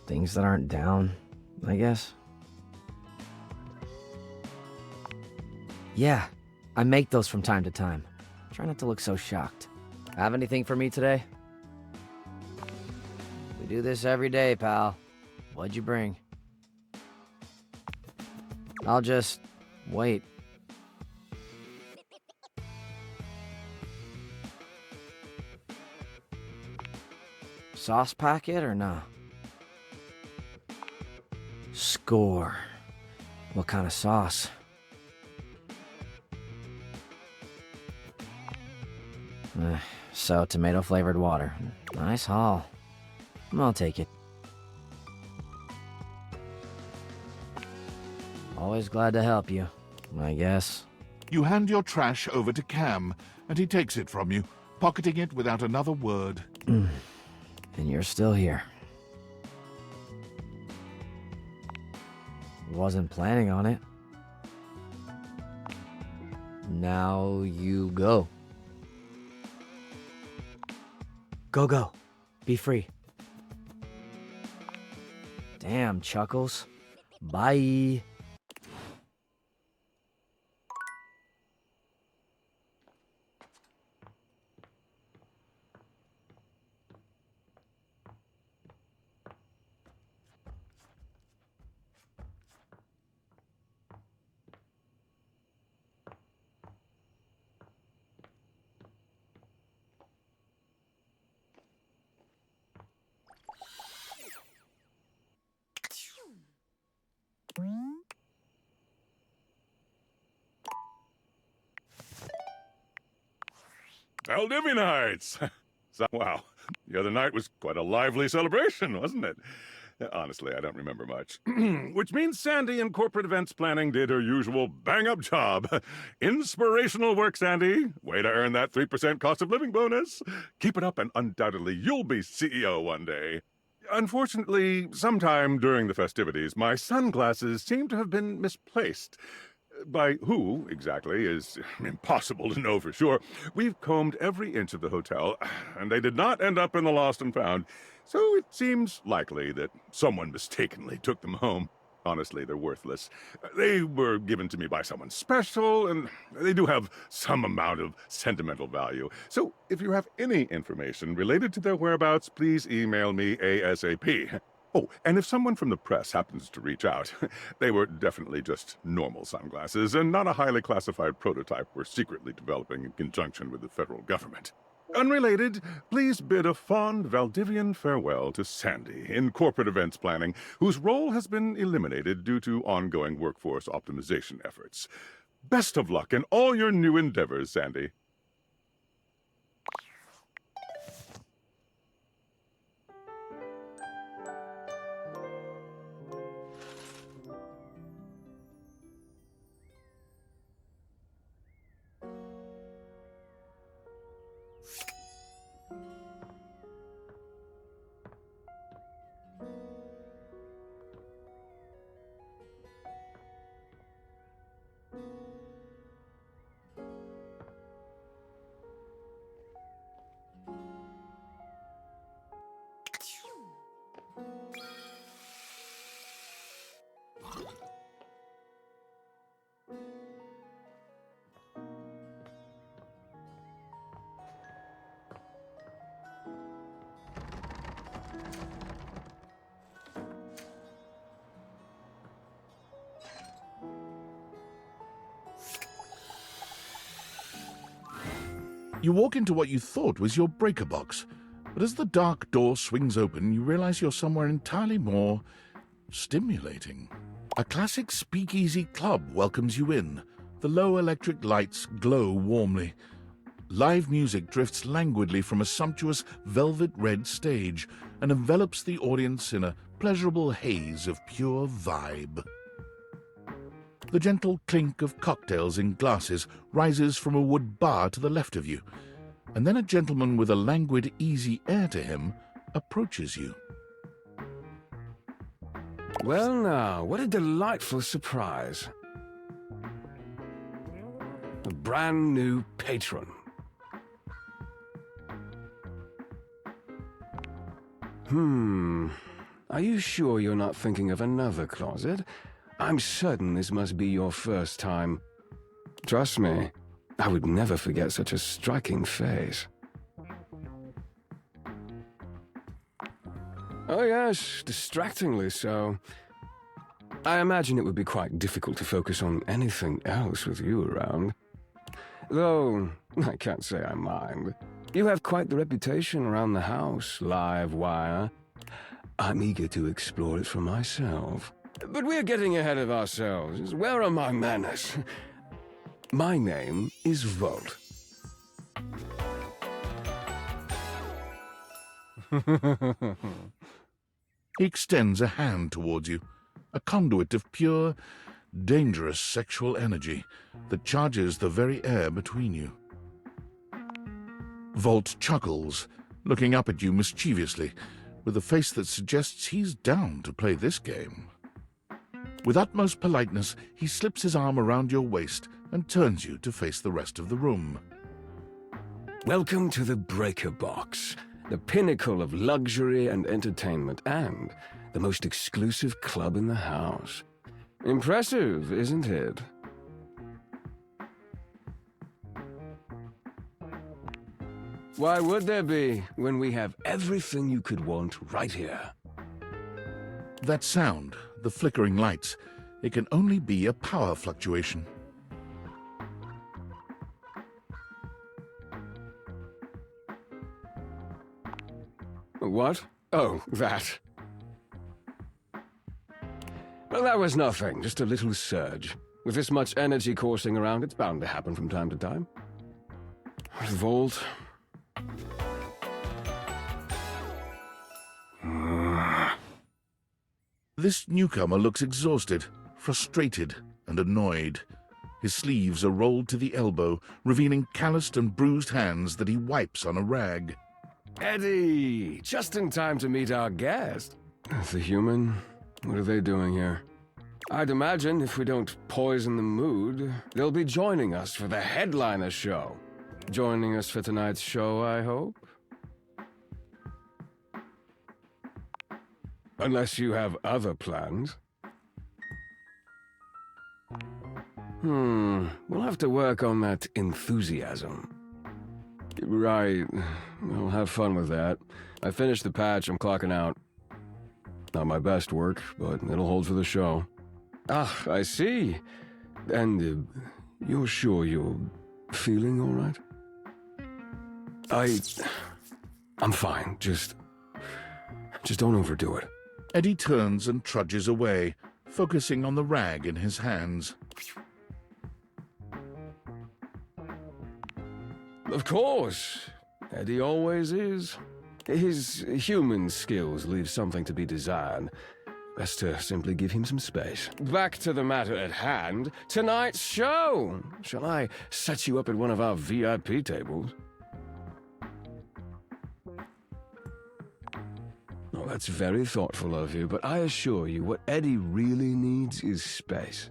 Things that aren't down, I guess. Yeah, I make those from time to time. Try not to look so shocked. Have anything for me today? We do this every day, pal. What'd you bring? I'll just wait. Sauce packet or no? Score. What kind of sauce? So, tomato-flavored water. Nice haul. I'll take it. Always glad to help you, I guess. You hand your trash over to Cam, and he takes it from you, pocketing it without another word. And you're still here. Wasn't planning on it. Now you go. Go. Be free. Damn, Chuckles. Bye. Valdivianites! Wow, the other night was quite a lively celebration, wasn't it? Honestly, I don't remember much. Which means Sandy in corporate events planning did her usual bang-up job. Inspirational work, Sandy. Way to earn that 3% cost of living bonus. Keep it up and undoubtedly you'll be CEO one day. Unfortunately, sometime during the festivities, my sunglasses seem to have been misplaced. By who, exactly, is impossible to know for sure. We've combed every inch of the hotel, and they did not end up in the lost and found. So it seems likely that someone mistakenly took them home. Honestly, they're worthless. They were given to me by someone special, and they do have some amount of sentimental value. So if you have any information related to their whereabouts, please email me ASAP. Oh, and if someone from the press happens to reach out, they were definitely just normal sunglasses and not a highly classified prototype we're secretly developing in conjunction with the federal government. Unrelated, please bid a fond Valdivian farewell to Sandy in corporate events planning, whose role has been eliminated due to ongoing workforce optimization efforts. Best of luck in all your new endeavors, Sandy. You walk into what you thought was your breaker box, but as the dark door swings open, you realize you're somewhere entirely more stimulating. A classic speakeasy club welcomes you in. The low electric lights glow warmly. Live music drifts languidly from a sumptuous velvet red stage and envelops the audience in a pleasurable haze of pure vibe. The gentle clink of cocktails in glasses rises from a wood bar to the left of you, and then a gentleman with a languid, easy air to him approaches you. Well now, what a delightful surprise. A brand new patron. Are you sure you're not thinking of another closet? I'm certain this must be your first time. Trust me, I would never forget such a striking face. Oh yes, distractingly so. I imagine it would be quite difficult to focus on anything else with you around. Though, I can't say I mind. You have quite the reputation around the house, live wire. I'm eager to explore it for myself. But we're getting ahead of ourselves. Where are my manners? My name is Volt. He extends a hand towards you, a conduit of pure, dangerous sexual energy that charges the very air between you. Volt chuckles, looking up at you mischievously, with a face that suggests he's down to play this game. With utmost politeness, he slips his arm around your waist and turns you to face the rest of the room. Welcome to the Breaker Box, the pinnacle of luxury and entertainment, and the most exclusive club in the house. Impressive, isn't it? Why would there be, when we have everything you could want right here? That sound, the flickering lights, it can only be a power fluctuation. What? Oh, that. Well, that was nothing, just a little surge. With this much energy coursing around, it's bound to happen from time to time. Volt. This newcomer looks exhausted, frustrated, and annoyed. His sleeves are rolled to the elbow, revealing calloused and bruised hands that he wipes on a rag. Eddie! Just in time to meet our guest. The human? What are they doing here? I'd imagine if we don't poison the mood, they'll be joining us for the headliner show. Joining us for tonight's show, I hope? Unless you have other plans. We'll have to work on that enthusiasm. Right. I'll have fun with that. I finished the patch, I'm clocking out. Not my best work, but it'll hold for the show. Ah, I see. And you're sure you're feeling all right? I'm fine. Just don't overdo it. Eddie turns and trudges away, focusing on the rag in his hands. Of course. Eddie always is. His human skills leave something to be desired. Best to simply give him some space. Back to the matter at hand. Tonight's show! Shall I set you up at one of our VIP tables? Oh, that's very thoughtful of you, but I assure you what Eddie really needs is space.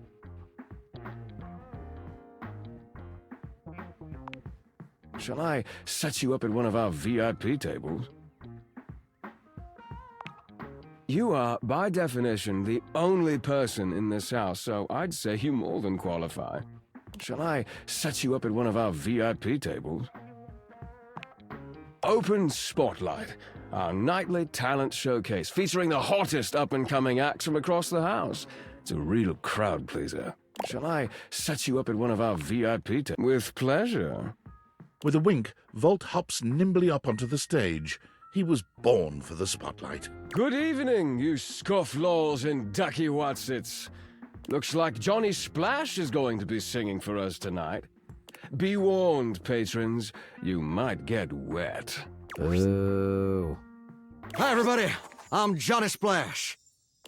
Shall I set you up at one of our VIP tables? You are, by definition, the only person in this house, so I'd say you more than qualify. Shall I set you up at one of our VIP tables? Open Spotlight, our nightly talent showcase, featuring the hottest up-and-coming acts from across the house. It's a real crowd pleaser. Shall I set you up at one of our VIP tables? With pleasure. With a wink, Volt hops nimbly up onto the stage. He was born for the spotlight. Good evening, you scofflaws and ducky watsits. Looks like Johnny Splash is going to be singing for us tonight. Be warned, patrons, you might get wet. Ooh. Hi, everybody. I'm Johnny Splash.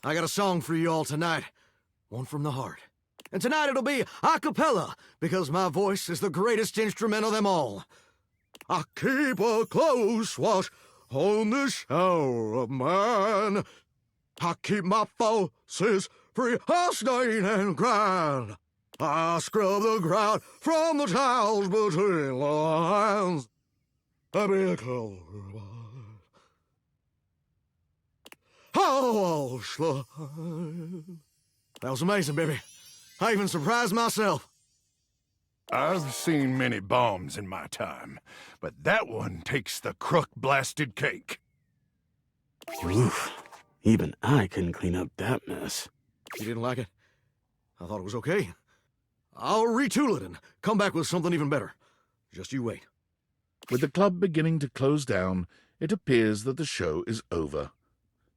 I got a song for you all tonight. One from the heart. And tonight it'll be a cappella, because my voice is the greatest instrument of them all. I keep a close watch on the shower of mine. I keep my forces free of stain and grind. I scrub the ground from the tiles between the lines. I be a color. I'll wash the line. That was amazing, baby. I even surprised myself. I've seen many bombs in my time, but that one takes the crook-blasted cake. Oof. Even I couldn't clean up that mess. You didn't like it? I thought it was okay. I'll retool it and come back with something even better. Just you wait. With the club beginning to close down, it appears that the show is over.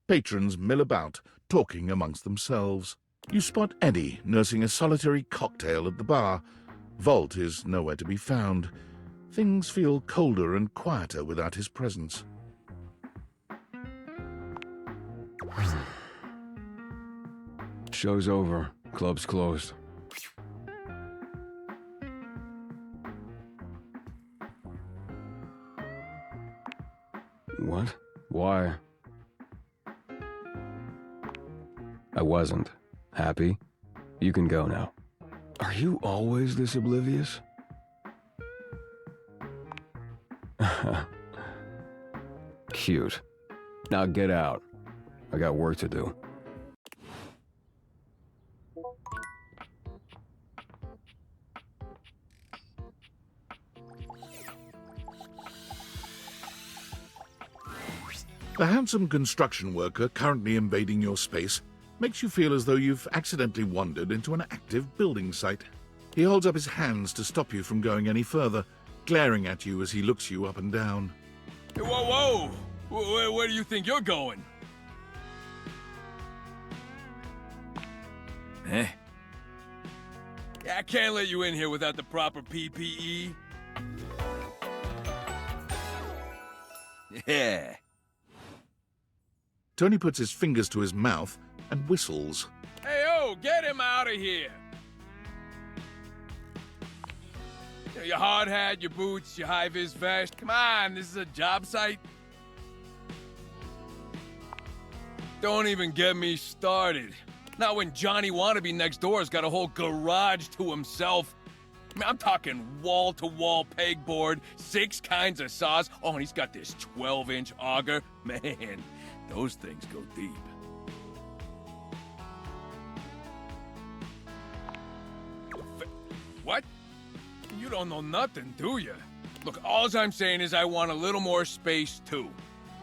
Patrons mill about, talking amongst themselves. You spot Eddie nursing a solitary cocktail at the bar. Volt is nowhere to be found. Things feel colder and quieter without his presence. Show's over. Club's closed. What? Why? I wasn't. Happy? You can go now. Are you always this oblivious? Cute. Now get out. I got work to do. The handsome construction worker currently invading your space makes you feel as though you've accidentally wandered into an active building site. He holds up his hands to stop you from going any further, glaring at you as he looks you up and down. Hey, whoa! Where do you think you're going? Eh? Yeah, I can't let you in here without the proper PPE. Yeah. Tony puts his fingers to his mouth and whistles. Hey, get him out of here! You know, your hard hat, your boots, your high-vis vest. Come on, this is a job site. Don't even get me started. Not when Johnny Wannabe next door's got a whole garage to himself. I mean, I'm talking wall-to-wall pegboard, 6 kinds of saws. Oh, and he's got this 12-inch auger. Man, those things go deep. What? You don't know nothing, do you? Look, all I'm saying is I want a little more space, too.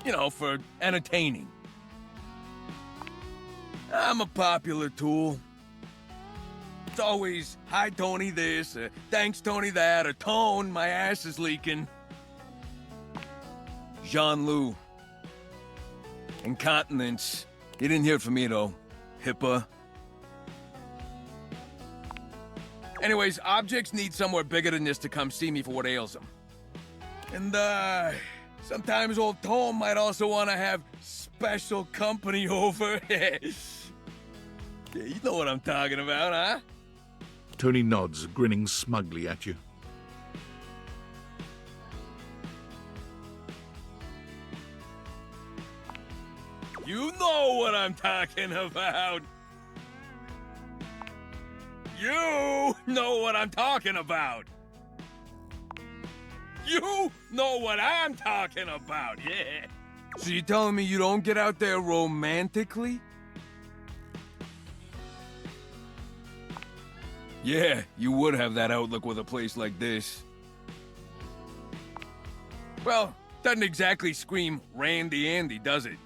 You know, for entertaining. I'm a popular tool. It's always, hi, Tony this, thanks, Tony that, or Tone, my ass is leaking. Jean-Loup. Incontinence. You didn't hear from me, though. HIPAA. Anyways, objects need somewhere bigger than this to come see me for what ails them. And, sometimes old Tom might also want to have special company over. Yeah, you know what I'm talking about, huh? Tony nods, grinning smugly at you. You know what I'm talking about. You know what I'm talking about. You know what I'm talking about, yeah. So you telling me you don't get out there romantically? Yeah, you would have that outlook with a place like this. Well, doesn't exactly scream Randy Andy, does it?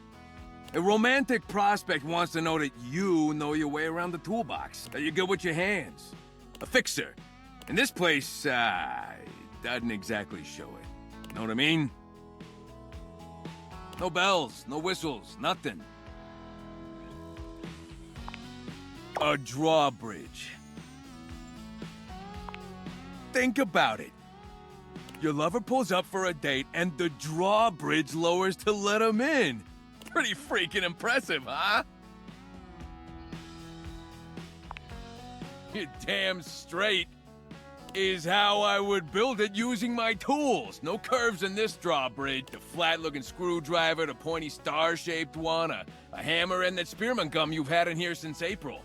A romantic prospect wants to know that you know your way around the toolbox, that you're good with your hands. A fixer. In this place, doesn't exactly show it. Know what I mean? No bells, no whistles, nothing. A drawbridge. Think about it. Your lover pulls up for a date and the drawbridge lowers to let him in. Pretty freaking impressive, huh? You're damn straight. Is how I would build it using my tools. No curves in this drawbridge. The flat-looking screwdriver, the pointy star-shaped one, a hammer, and that spearmint gum you've had in here since April.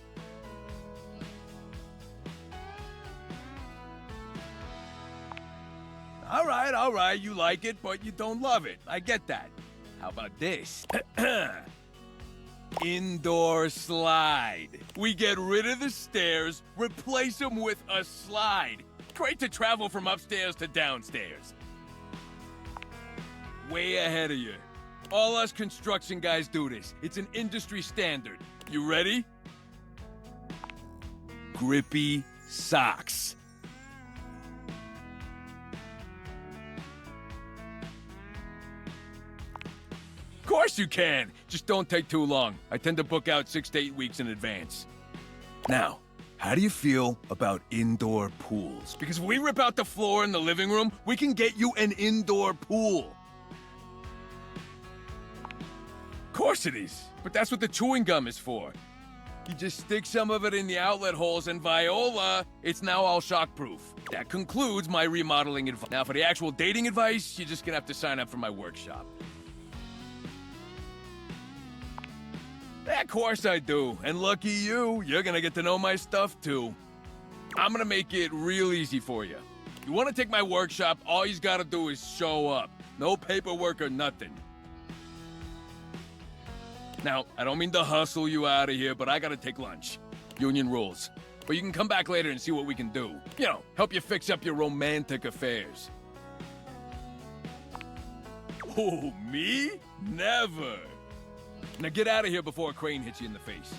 All right, you like it, but you don't love it. I get that. How about this? Indoor slide. We get rid of the stairs, replace them with a slide. Great to travel from upstairs to downstairs. Way ahead of you. All us construction guys do this. It's an industry standard. You ready? Grippy socks. Of course you can. Just don't take too long. I tend to book out 6 to 8 weeks in advance. Now, how do you feel about indoor pools? Because if we rip out the floor in the living room, we can get you an indoor pool. Of course it is, but that's what the chewing gum is for. You just stick some of it in the outlet holes and Viola, it's now all shockproof. That concludes my remodeling advice. Now for the actual dating advice, you're just gonna have to sign up for my workshop. Of course I do, and lucky you, you're gonna get to know my stuff too. I'm gonna make it real easy for you. You wanna take my workshop, all you gotta do is show up. No paperwork or nothing. Now, I don't mean to hustle you out of here, but I gotta take lunch. Union rules. But you can come back later and see what we can do. You know, help you fix up your romantic affairs. Oh, me? Never. Now get out of here before a crane hits you in the face.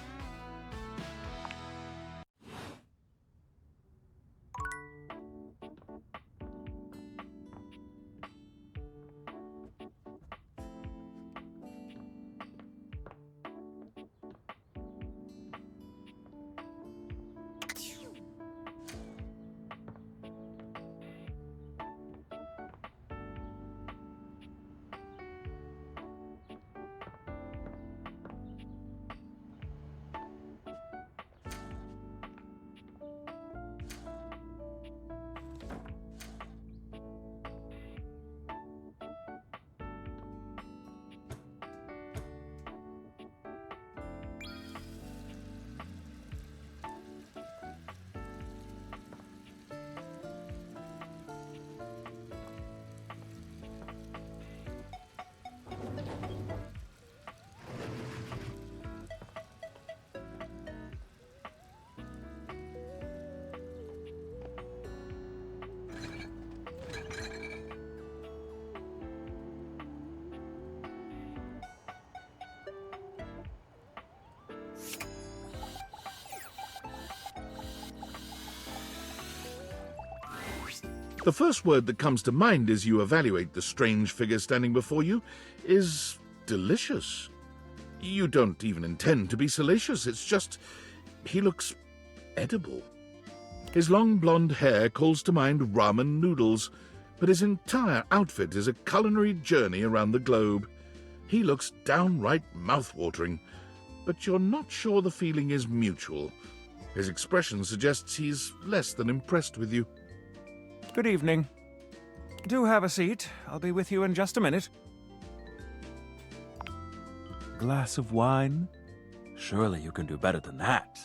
The first word that comes to mind as you evaluate the strange figure standing before you is delicious. You don't even intend to be salacious, it's just he looks edible. His long blonde hair calls to mind ramen noodles, but his entire outfit is a culinary journey around the globe. He looks downright mouth-watering, but you're not sure the feeling is mutual. His expression suggests he's less than impressed with you. Good evening. Do have a seat. I'll be with you in just a minute. Glass of wine? Surely you can do better than that.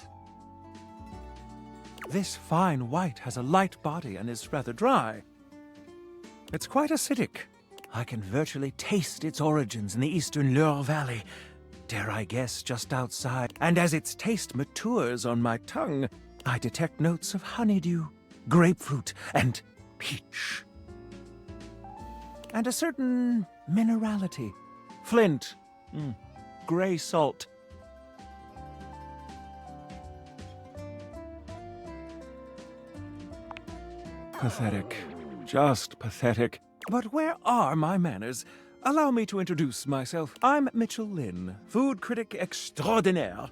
This fine white has a light body and is rather dry. It's quite acidic. I can virtually taste its origins in the eastern Loire Valley. Dare I guess, just outside. And as its taste matures on my tongue, I detect notes of honeydew, grapefruit, and peach. And a certain minerality. Flint. Gray salt. Pathetic. Just pathetic. But where are my manners? Allow me to introduce myself. I'm Mitchell Lynn, food critic extraordinaire,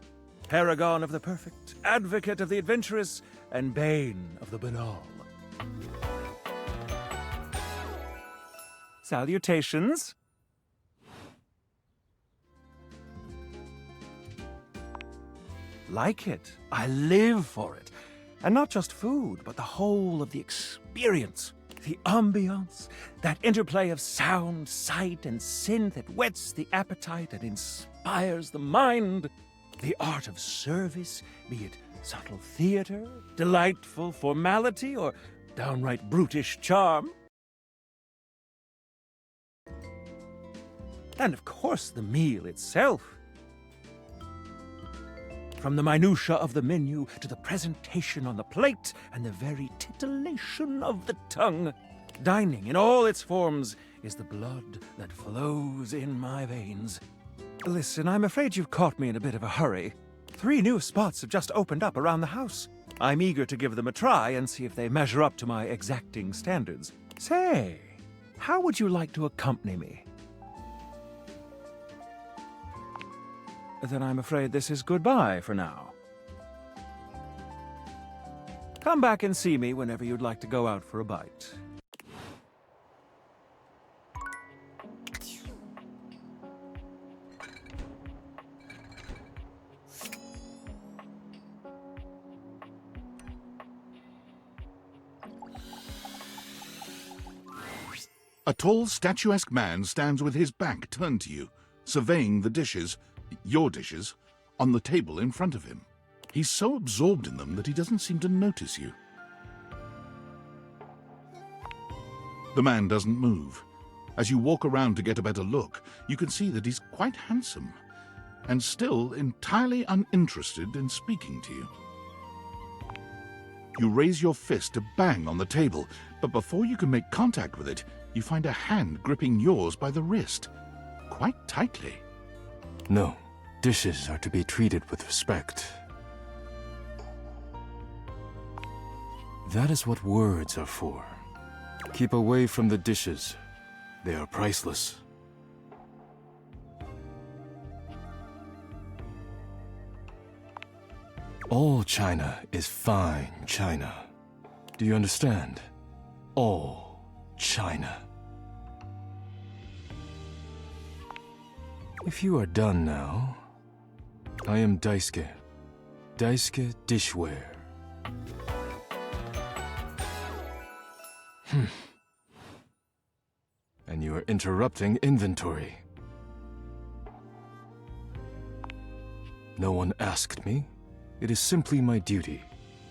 paragon of the perfect, advocate of the adventurous, and bane of the banal. Salutations. Like it. I live for it. And not just food, but the whole of the experience. The ambiance, that interplay of sound, sight, and synth that whets the appetite and inspires the mind. The art of service, be it subtle theater, delightful formality, or downright brutish charm. And of course, the meal itself. From the minutiae of the menu to the presentation on the plate and the very titillation of the tongue, dining in all its forms is the blood that flows in my veins. Listen, I'm afraid you've caught me in a bit of a hurry. 3 new spots have just opened up around the house. I'm eager to give them a try and see if they measure up to my exacting standards. Say, how would you like to accompany me? Then I'm afraid this is goodbye for now. Come back and see me whenever you'd like to go out for a bite. A tall, statuesque man stands with his back turned to you, surveying the dishes, your dishes, on the table in front of him. He's so absorbed in them that he doesn't seem to notice you. The man doesn't move. As you walk around to get a better look, you can see that he's quite handsome, and still entirely uninterested in speaking to you. You raise your fist to bang on the table, but before you can make contact with it, you find a hand gripping yours by the wrist, quite tightly. No, dishes are to be treated with respect. That is what words are for. Keep away from the dishes. They are priceless. All China is fine China. Do you understand? All China. If you are done now, I am Daisuke. Daisuke Dishware. And you are interrupting inventory. No one asked me. It is simply my duty.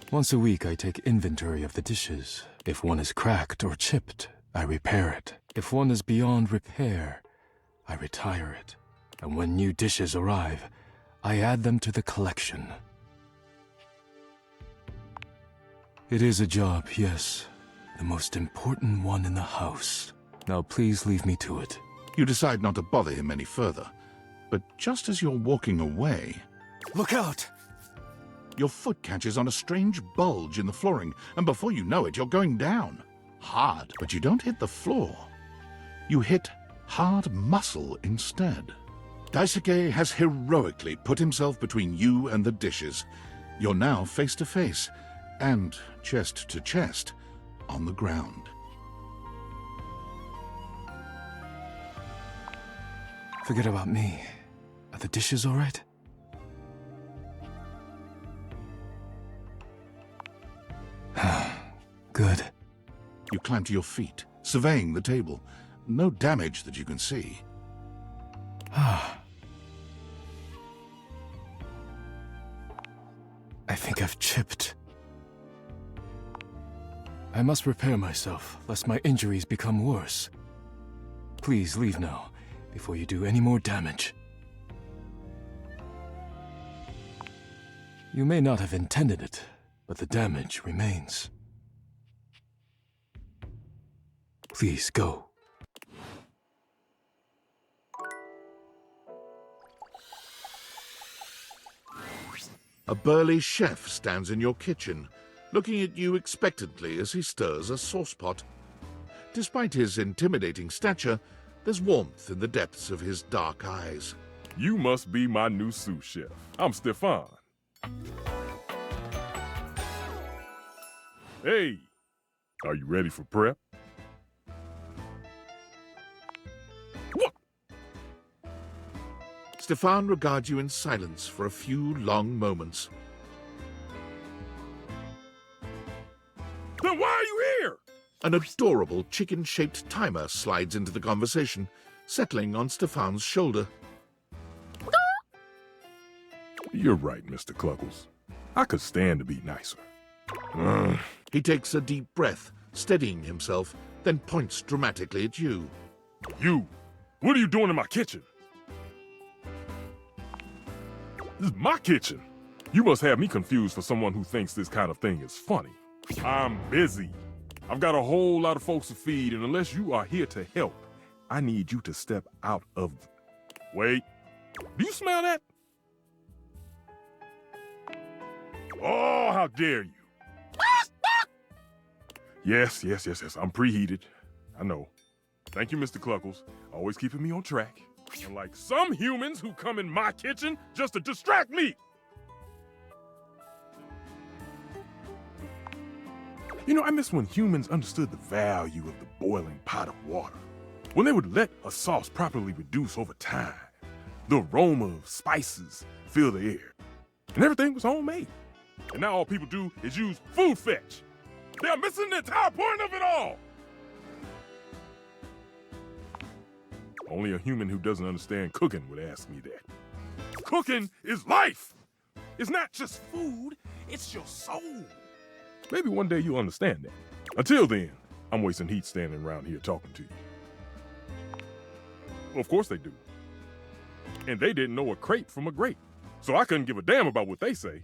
Once a week I take inventory of the dishes. If one is cracked or chipped, I repair it. If one is beyond repair, I retire it. And when new dishes arrive, I add them to the collection. It is a job, yes. The most important one in the house. Now please leave me to it. You decide not to bother him any further, but just as you're walking away... Look out! Your foot catches on a strange bulge in the flooring, and before you know it, you're going down. Hard, but you don't hit the floor. You hit hard muscle instead. Daisuke has heroically put himself between you and the dishes. You're now face to face, and chest to chest, on the ground. Forget about me. Are the dishes all right? Good. You climb to your feet, surveying the table. No damage that you can see. I think I've chipped. I must repair myself, lest my injuries become worse. Please leave now, before you do any more damage. You may not have intended it, but the damage remains. Please go. A burly chef stands in your kitchen, looking at you expectantly as he stirs a saucepot. Despite his intimidating stature, there's warmth in the depths of his dark eyes. You must be my new sous chef. I'm Stefan. Hey, are you ready for prep? Stefan regards you in silence for a few long moments. Then why are you here? An adorable chicken-shaped timer slides into the conversation, settling on Stefan's shoulder. You're right, Mr. Cluckles. I could stand to be nicer. He takes a deep breath, steadying himself, then points dramatically at you. You! What are you doing in my kitchen? This is my kitchen. You must have me confused for someone who thinks this kind of thing is funny. I'm busy. I've got a whole lot of folks to feed, and unless you are here to help, I need you to step out of... Wait. Do you smell that? Oh, how dare you. Yes. I'm preheated. I know. Thank you, Mr. Cluckles. Always keeping me on track. Unlike some humans who come in my kitchen just to distract me. You know, I miss when humans understood the value of the boiling pot of water. When they would let a sauce properly reduce over time. The aroma of spices fill the air. And everything was homemade. And now all people do is use food fetch. They are missing the entire point of it all. Only a human who doesn't understand cooking would ask me that. Cooking is life. It's not just food, it's your soul. Maybe one day you'll understand that. Until then, I'm wasting heat standing around here talking to you. Well, of course they do. And they didn't know a crepe from a grape, so I couldn't give a damn about what they say.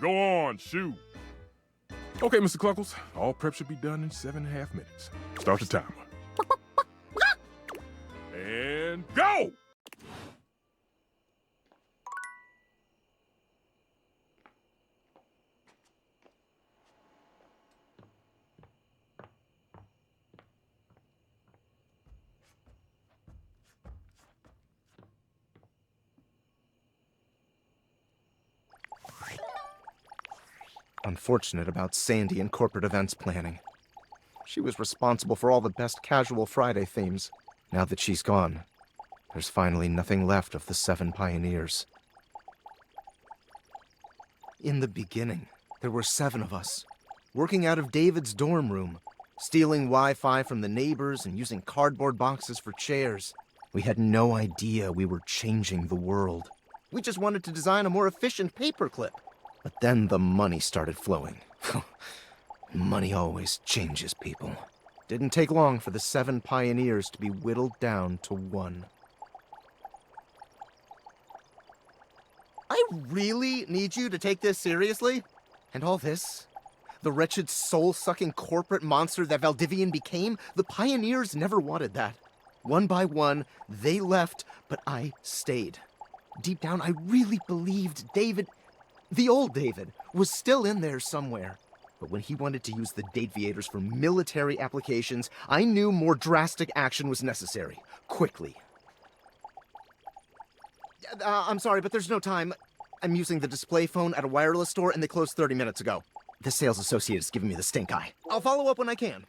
Go on, shoo. Okay, Mr. Cluckles, all prep should be done in 7.5 minutes. Start the timer. And go! Unfortunate about Sandy and corporate events planning. She was responsible for all the best Casual Friday themes. Now that she's gone, there's finally nothing left of the 7 pioneers. In the beginning, there were 7 of us, working out of David's dorm room, stealing Wi-Fi from the neighbors and using cardboard boxes for chairs. We had no idea we were changing the world. We just wanted to design a more efficient paperclip. But then the money started flowing. Money always changes people. Didn't take long for the 7 pioneers to be whittled down to 1. I really need you to take this seriously? And all this? The wretched soul-sucking corporate monster that Valdivian became? The pioneers never wanted that. One by one, they left, but I stayed. Deep down, I really believed David, the old David, was still in there somewhere. But when he wanted to use the Dateviators for military applications, I knew more drastic action was necessary. Quickly. I'm sorry, but there's no time. I'm using the display phone at a wireless store, and they closed 30 minutes ago. The sales associate is giving me the stink eye. I'll follow up when I can.